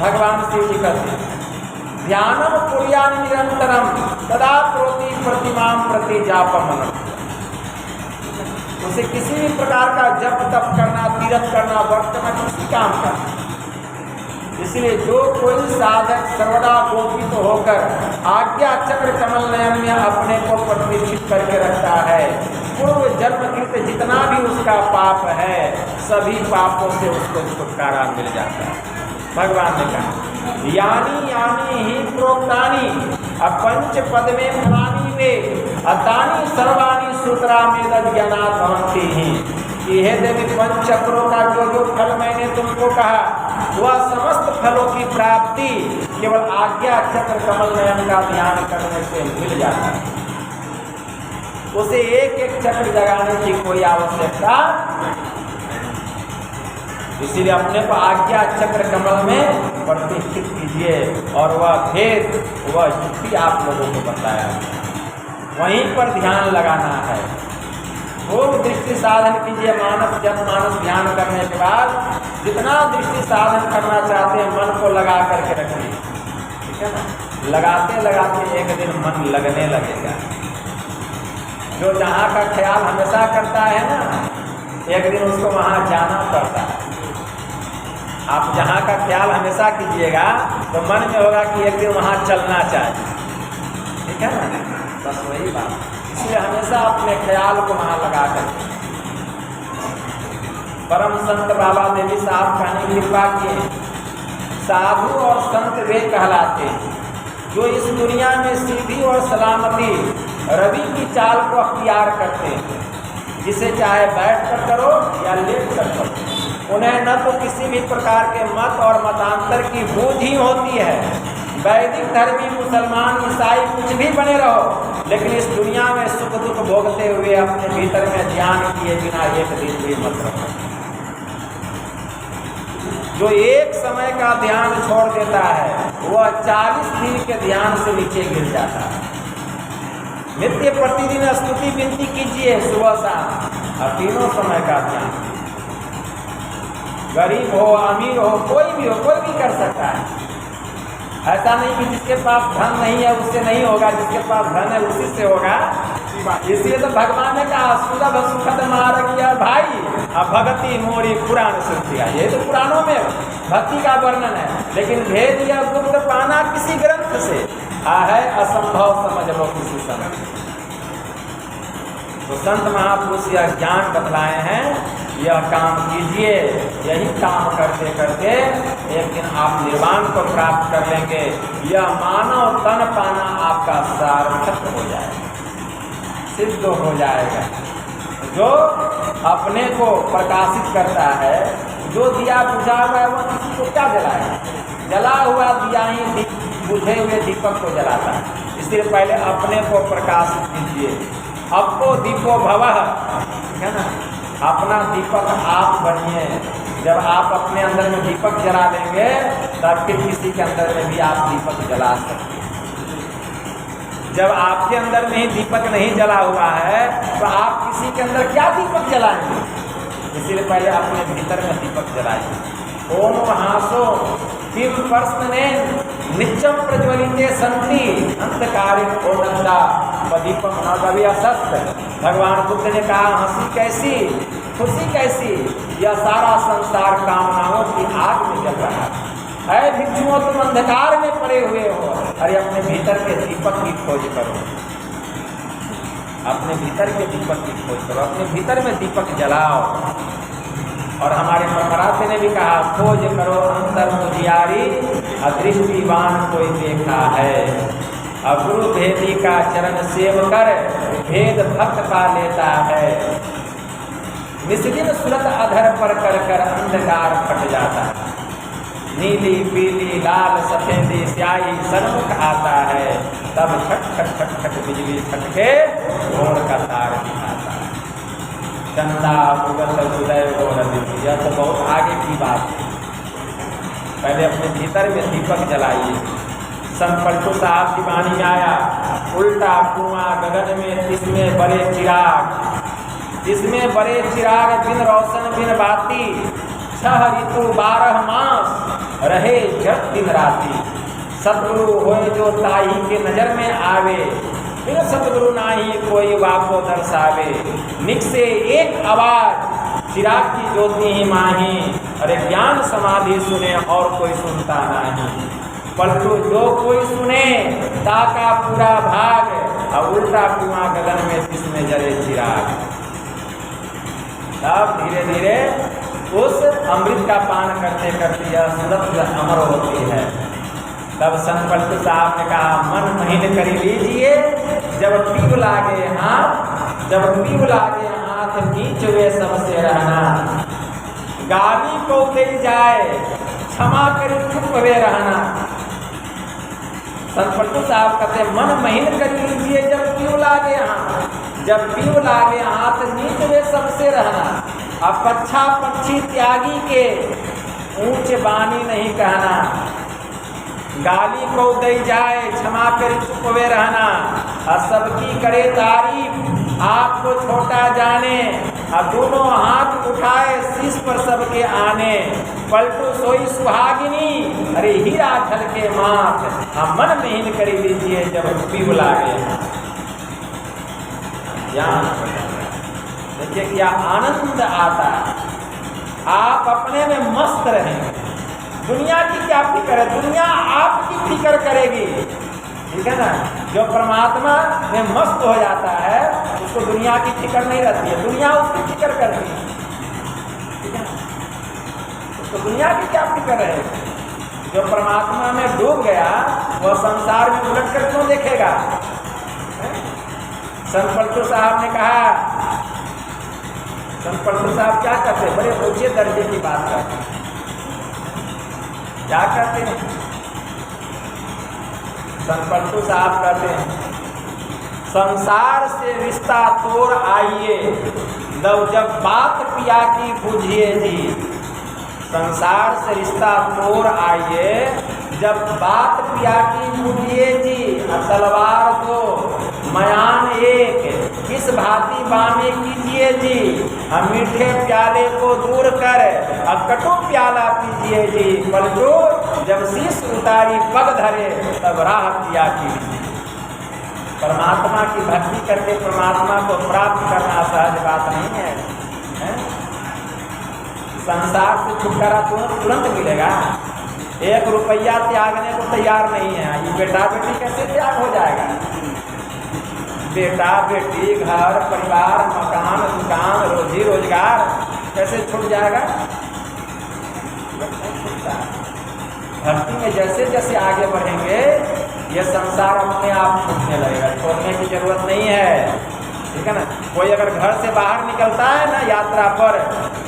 भगवान शिव जी कहते हैं ध्यानम कुर्यात् निरंतरम सदा प्रोति प्रतिमाम प्रति जापम अनर्थवत्, उसे किसी भी प्रकार का जप तप करना, तीर्थ करना, व्रत करना, किसी काम का। इसलिए जो कोई साधक सर्वदा गोपित होकर आज्ञा चक्र कमल नयन में अपने को प्रतिष्ठित करके रखता है, पूर्व जन्म कृत जितना भी उसका पाप है, सभी पापों से उसको छुटकारा मिल जाता है। भगवान ने कहा यानी यानी ही प्रोक्तानी अपंच पद में फलानी वे अतानी सर्वाणी सूत्रा में ज्ञानात् भवन्ति ही। कि हे देवी, पंच चक्रों का जो फल मैंने तुमको कहा, वह समस्त फलों की प्राप्ति केवल आज्ञा चक्र कमल नयन का ध्यान करने से मिल जाता है। उसे एक एक चक्र जगाने की कोई आवश्यकता। इसीलिए अपने को आज्ञा चक्र कमल में प्रतिष्ठित कीजिए, और वह भेद, वह युक्ति आप लोगों को बताया, वहीं पर ध्यान लगाना है। भोग दृष्टि साधन कीजिए, मानस जप मानस ध्यान करने के बाद जितना दृष्टि साधन करना चाहते हैं मन को लगा करके रखिए, ठीक है ना। लगाते लगाते एक दिन मन लगने लगेगा। जो जहाँ का ख्याल हमेशा करता है ना, एक दिन उसको वहाँ जाना पड़ता है। आप जहाँ का ख्याल हमेशा कीजिएगा तो मन में होगा कि एक दिन वहाँ चलना चाहिए, ठीक है ना, बस वही बात। इसलिए हमेशा अपने ख्याल को वहाँ लगा कर। परम संत बाबा देवी साहब कहने की कृपा किए, साधु और संत वे कहलाते जो इस दुनिया में सीधी और सलामती रवि की चाल को अख्तियार करते हैं, जिसे चाहे बैठ कर करो या लेट कर करो। उन्हें न तो किसी भी प्रकार के मत और मतांतर की बूझ ही होती है। वैदिक धर्मी मुसलमान ईसाई कुछ भी बने रहो, लेकिन इस दुनिया में सुख दुख भोगते हुए अपने भीतर में ध्यान किए बिना एक दिन भी मत रहो। जो एक समय का ध्यान छोड़ देता है वह 40 दिन के ध्यान से नीचे गिर जाता है। नित्य प्रतिदिन स्तुति विनती कीजिए सुबह शाम, और तीनों समय का ध्यान। गरीब हो अमीर हो कोई भी हो, कोई भी कर सकता है। ऐसा नहीं कि जिसके पास धन नहीं है उससे नहीं होगा, जिसके पास धन है उसी से होगा। इसलिए तो भगवान ने कहा सुलभ सुखद मार्ग किया भाई, अब भक्ति मोरी पुराण सुनतिया। ये तो पुराणों में भक्ति का वर्णन है, लेकिन भेद या गुप्त पाना किसी ग्रंथ से है असंभव, समझ लो किसी संत। तो संत महापुरुष यह ज्ञान बतलाए हैं, यह काम कीजिए। यही काम करते करते एक दिन आप निर्वाण को प्राप्त कर लेंगे। यह मानव तन पाना आपका सार्थक हो जाएगा, सिद्ध हो जाएगा। जो अपने को प्रकाशित करता है, जो दिया बुझा हुआ है वो किसी को क्या जलाएगा? जला हुआ दिया ही बुझे हुए दीपक को जलाता है। इसलिए पहले अपने को प्रकाशित कीजिए। अपो दीपो भवः, है ना, अपना दीपक आप बनिए। जब आप अपने अंदर में दीपक जला लेंगे तब फिर किसी के अंदर में भी आप दीपक जला सकते हैं। जब आपके अंदर में ही दीपक नहीं जला हुआ है तो आप किसी के अंदर क्या दीपक जलाएंगे? इसीलिए पहले अपने भीतर में दीपक जलाइए। ओम हासो किम पर्सने नित्यम प्रज्वलिते संति अंधकारे ओनंदा दीपक न कभी असस्त। भगवान बुद्ध ने कहा हंसी कैसी, खुशी कैसी, यह सारा संसार कामनाओं की आग में जल रहा है। भिक्षुओं तुम अंधकार में पड़े हुए हो, अरे अपने भीतर के दीपक की खोज करो, अपने भीतर के दीपक की खोज करो, अपने भीतर में दीपक जलाओ। और हमारे परमराध्य ने भी कहा खोज करो अंतर मुजियारी, अदृष्टिवान कोई देखा है। गुरु भेदी का चरण सेव कर, भेद भक्त पा लेता है। निस्दिन सुरत अधर पर कर कर अंधकार फट जाता है। नीली पीली लाल सफेदी स्याही सन्मुख आता है, तब छट छट छट छट बिजली छटके घोर का तार दिखाता है। चंदा उगत उदय हो रही, यह तो बहुत आगे की बात है। पहले अपने भीतर में दीपक जलाइए। संत पलटू साहब की वाणी में आया, उल्टा कुआं गगन में इसमें बड़े चिराग, इसमें बड़े चिराग बिन रोशन बिन बाती, 6 ऋतु 12 मास रहे जग दिन राती। सतगुरु होए जो ताही के नजर में आवे, फिर सतगुरु नाही कोई वाको दर्शावे। निक से एक आवाज चिराग की ज्योति ही माही, अरे ज्ञान समाधि सुने और कोई सुनता नहीं। पलटू जो कोई सुने ताका पूरा भाग, और उल्टा कुआं गगन में जिसमें जले चिराग। तब धीरे धीरे उस अमृत का पान करते करते यह सूरत अमर होती है। तब संत पलटू साहब ने कहा मन महीन करी लीजिए, जब पीव लागे हाथ, जब पीव लागे हाथ नीच वे सबसे रहना। गाली को दे जाए क्षमा कर चुप वे रहना। संत पलटू साहब कहते मन महीन कर लीजिए जब पीव लागे हाथ, जब पीव लागे हाथ नीच वे सबसे रहना। अब पच्छा पक्षी त्यागी के ऊंच बानी नहीं कहना। गाली को दे जाए क्षमा कर चुप वे रहना। और सबकी करे तारीफ आपको छोटा जाने, और दोनों हाथ उठाए शीश पर सबके आने। पलटू सोई सुहागिनी, अरे हीरा छल के माथ, हम मन महीन कर लीजिए जब पीव लागे। देखिए क्या आनंद आता है। आप अपने में मस्त रहेंगे, दुनिया की क्या फिक्र है, दुनिया आपकी फिक्र करेगी, ठीक है ना। जो परमात्मा में मस्त हो जाता है उसको दुनिया की फिक्र नहीं रहती है, दुनिया उसकी फिक्र करती है, ठीक है ना। उसको दुनिया की क्या फिक्र है। जो परमात्मा में डूब गया वह संसार में उलट कर क्यों देखेगा। संत पलटू साहब ने कहा, संत पलटू साहब क्या करते, बड़े ऊंचे दर्जे की बात करते, क्या करते हैं। संत पलटू साहब कहते हैं, संसार से रिश्ता तोड़ आइए जब बात पिया की बुझिए जी। संसार से रिश्ता तोड़ आइए जब बात पिया की बुझिए जी। तलवार दो मयान एक किस भांति बामे कीजिए जी। हम मीठे प्याले को दूर कर अब कटु प्याला पीजिए जी। पलटू जब शीश उतारी पग धरे तब राह पिया कीजिए। परमात्मा की भक्ति करके परमात्मा को प्राप्त करना सहज बात नहीं है। संसार से छुटकारा तुरंत मिलेगा, 1 रुपया त्यागने को तैयार नहीं है। ये बेटा बेटी कैसे त्याग हो जाएगा। बेटा बेटी घर परिवार मकान दुकान रोजी रोजगार कैसे छूट जाएगा। भक्ति में जैसे जैसे आगे बढ़ेंगे ये संसार अपने आप छूटने लगेगा, छोड़ने की जरूरत नहीं है, ठीक है ना। कोई अगर घर से बाहर निकलता है ना यात्रा पर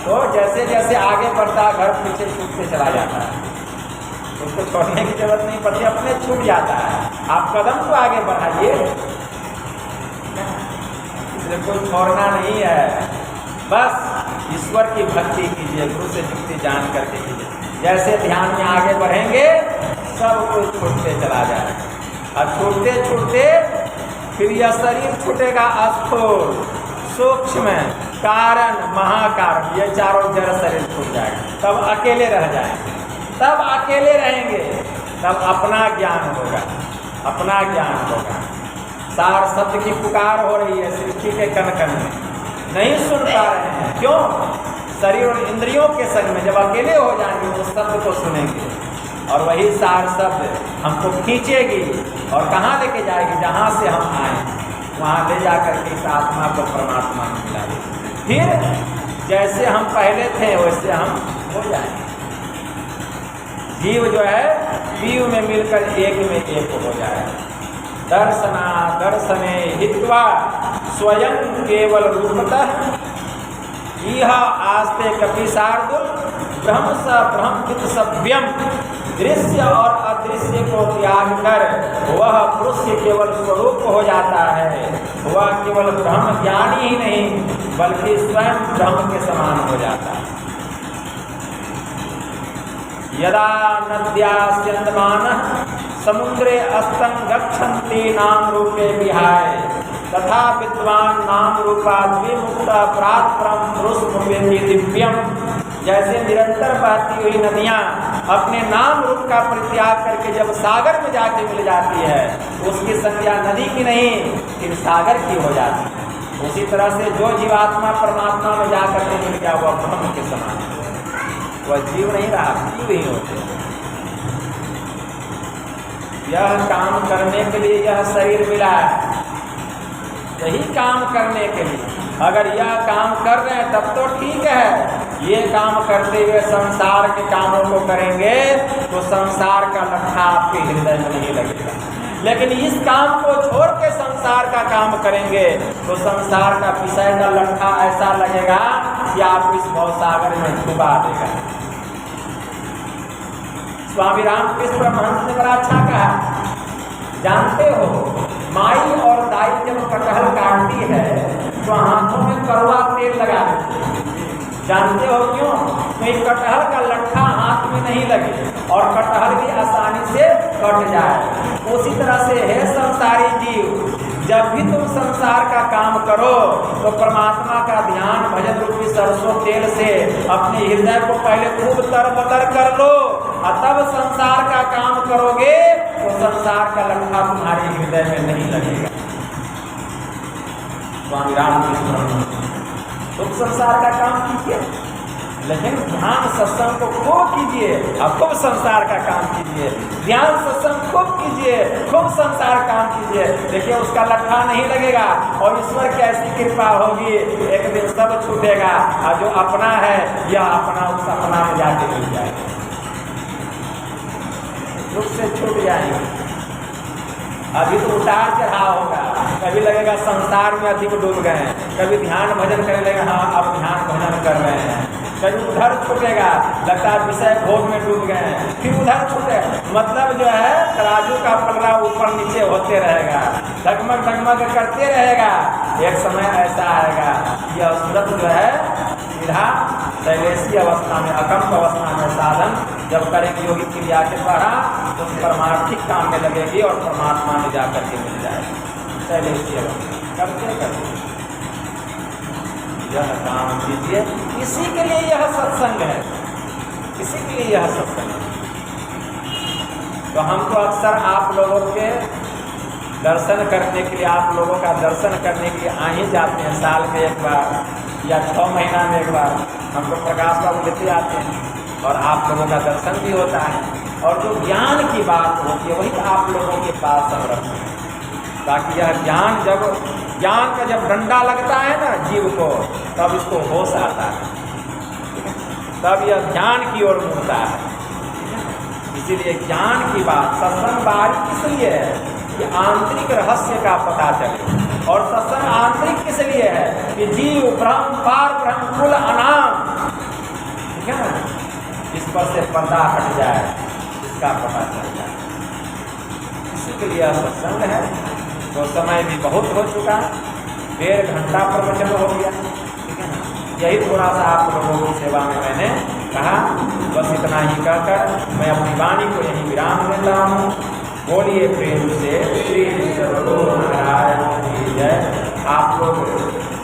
तो जैसे जैसे आगे बढ़ता है घर पीछे छूटते चला जाता है, उसको छोड़ने की जरूरत नहीं पड़ती, अपने छूट जाता है। आप कदम तो आगे बढ़ाइए, इसलिए कोई छोड़ना नहीं है। बस ईश्वर की भक्ति कीजिए, गुरु से जुक्ति जान करके कीजिए। जैसे ध्यान में आगे बढ़ेंगे सब कुछ छूटते चला जाएगा। और छूटते छूटते फिर यह शरीर छूटेगा स्थूल सूक्ष्म कारण महाकारण, ये चारों जड़ शरीर छूट जाएगा। तब अकेले रह जाएंगे, तब अकेले रहेंगे, तब अपना ज्ञान होगा, अपना ज्ञान होगा। सार शब्द की पुकार हो रही है सृष्टि के कण कण में, नहीं सुन पा रहे हैं, क्यों। शरीर और इंद्रियों के संग में जब अकेले हो जाएंगे उस शब्द को सुनेंगे और वही सार शब्द हमको खींचेगी और कहाँ लेके जाएगी, जहाँ से हम आए वहाँ ले जाकर के इस आत्मा को परमात्मा में मिला देगी। फिर जैसे हम पहले थे वैसे हम हो जाएंगे। जीव जो है जीव में मिलकर एक में एक हो जाए। दर्शना दर्शने हित्वा स्वयं केवल रूपतः यह आस्ते कपि शार्दुल ब्रह्म स ब्रह्मविद सभ्यम। दृश्य और अदृश्य को त्याग कर वह पुरुष केवल स्वरूप हो जाता है। वह केवल ब्रह्म ज्ञानी ही नहीं बल्कि स्वयं ब्रह्म के समान हो जाता है। यदा नद्यास्यन्दमानः समुद्रे अस्तं गच्छन्ति नाम रूपे विहाय तथा विद्वान नाम रूपात् विमुक्तः प्रात परम पुरुष मुपेति दिव्यम। जैसे निरंतर बहती हुई नदियाँ अपने नाम रूप का परित्याग करके जब सागर में जाके मिल जाती है उसकी संज्ञा नदी की नहीं फिर सागर की हो जाती है। उसी तरह से जो जीवात्मा परमात्मा में जाकर के मिल गया वह ब्रह्म के समान है, वह जीव नहीं रहा, जीव ही होते। यह काम करने के लिए यह शरीर मिला है, यही काम करने के लिए। अगर यह काम कर रहे हैं तब तो ठीक है, ये काम करते हुए संसार के कामों को करेंगे तो संसार का लट्ठा आपके हृदय में नहीं लगेगा। लेकिन इस काम को छोड़ के संसार का काम करेंगे तो संसार का विषय का लट्ठा ऐसा लगेगा कि आप इस भवसागर में डुबा देगा। स्वामी रामकृष्ण परमहंस ने बड़ा अच्छा कहा, जानते हो माई और दाई जब कटहल काटती है तो हाथों में कड़वा तेल लगा देती है। जानते हो क्यों? तो एक कटहल का लट्ठा हाथ में नहीं लगे और कटहल भी आसानी से कट जाए। उसी तरह से है संसारी जीव, जब भी तुम संसार का काम करो तो परमात्मा का ध्यान भजन रूपी सरसों तेल से अपने हृदय को पहले खूब तरबतर कर लो और तब संसार का काम करोगे तो संसार का लट्ठा तुम्हारे हृदय में नहीं लगेगा। स्वामी रामकृष्ण तुम संसार का काम कीजिए, लेकिन ध्यान सत्संग को खूब कीजिए और खूब संसार का काम कीजिए। ध्यान सत्संग खूब कीजिए, खूब संसार काम कीजिए। देखिए उसका लट्ठा नहीं लगेगा और ईश्वर की ऐसी कृपा होगी, एक दिन सब छूटेगा और जो अपना है यह अपना उस अपना में जाके मिल जाएगा, दुख से छूट जाएंगे। अभी तो उतार चढ़ाव होगा, कभी लगेगा संसार में अधिक डूब गए हैं, कभी ध्यान भजन करने लगेगा हाँ अब ध्यान भजन कर रहे हैं, कभी उधर छूटेगा लगता है विषय भोग में डूब गए हैं, फिर उधर छूटे। मतलब जो है तराजू का पलड़ा ऊपर नीचे होते रहेगा, डगमग करते रहेगा। एक समय ऐसा आएगा यह सूरत जो है सीधा शैलेशी अवस्था में, अकम्प अवस्था में साधन जब करेंगे योगी क्रिया के द्वारा तो परमार्थिक काम में लगेगी और परमात्मा में जाकर के मिल जाएगी। शैलेशी अवस्था करते करते यह काम कीजिए। इसी के लिए यह सत्संग है, इसी के लिए यह सत्संग है। तो हम तो अक्सर आप लोगों के दर्शन करने के लिए, आप लोगों का दर्शन करने के लिए आ ही जाते हैं, साल में एक बार या 6 महीना में एक बार हम तो प्रकाश बाबू लेते आते हैं और आप लोगों का दर्शन भी होता है। और जो ज्ञान की बात होती है वही आप लोगों के पास हम रखते हैं, ताकि यह ज्ञान का जब डंडा लगता है ना जीव को, तब इसको होश आता है, तब यह ज्ञान की ओर मुड़ता है। इसीलिए ज्ञान की बात सत्संग बाहरी इसलिए है कि आंतरिक रहस्य का पता चले, और सत्संग आंतरिक किस लिए है कि जीव ब्रह्म पार ब्रह्म कुल अनाम, ठीक है ना, इस पर से पर्दा हट जाए, इसका पता चल जाए। इसी के लिए सत्संग है। तो समय भी बहुत हो चुका, 1.5 घंटा प्रवचन हो गया, ठीक है ना। यही थोड़ा सा आप लोगों की सेवा में मैंने कहा, बस इतना ही कहकर मैं अपनी वाणी को यहीं विराम देता हूँ। बोलिए प्रेम से श्री सद्गुरु महाराज की जय। आप लोग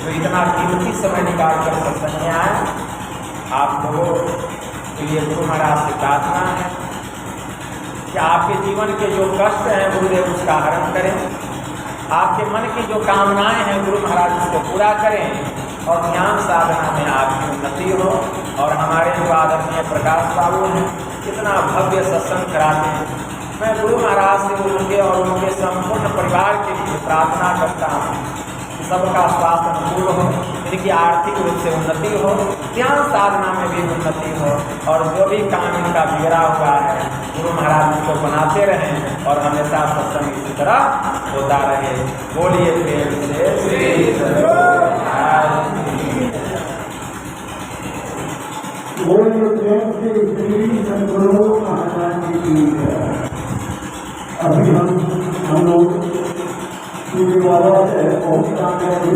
जो इतना कीमती समय निकाल कर सत्संग में आए, आप लोगों के लिए गुरु महाराज से प्रार्थना है कि आपके जीवन के जो कष्ट हैं गुरुदेव उसका हरण करें, आपके मन की जो कामनाएं हैं गुरु महाराज उसको पूरा करें, और ध्यान साधना में आपकी उन्नति हो। और हमारे जो आदरणीय प्रकाश बाबू हैं कितना भव्य सत्संग कराते हैं, मैं गुरु महाराज से उनके और उनके संपूर्ण परिवार के लिए प्रार्थना करता हूँ कि सबका स्वास्थ्य अनुकूल हो, इनकी आर्थिक रूप से उन्नति हो, ध्यान साधना में भी उन्नति हो, और जो भी काम इनका बिगड़ा हुआ है गुरु महाराज इसको बनाते रहें और हमेशा सत्संग इसी तरह होता रहे। बोलिए प्रेम से श्री सद्गुरु महाराज की जय। बोलिए प्रेम से श्री सद्गुरु महाराज की जय। अभी हम लोग सूर्य बाबा से बहुत भारत की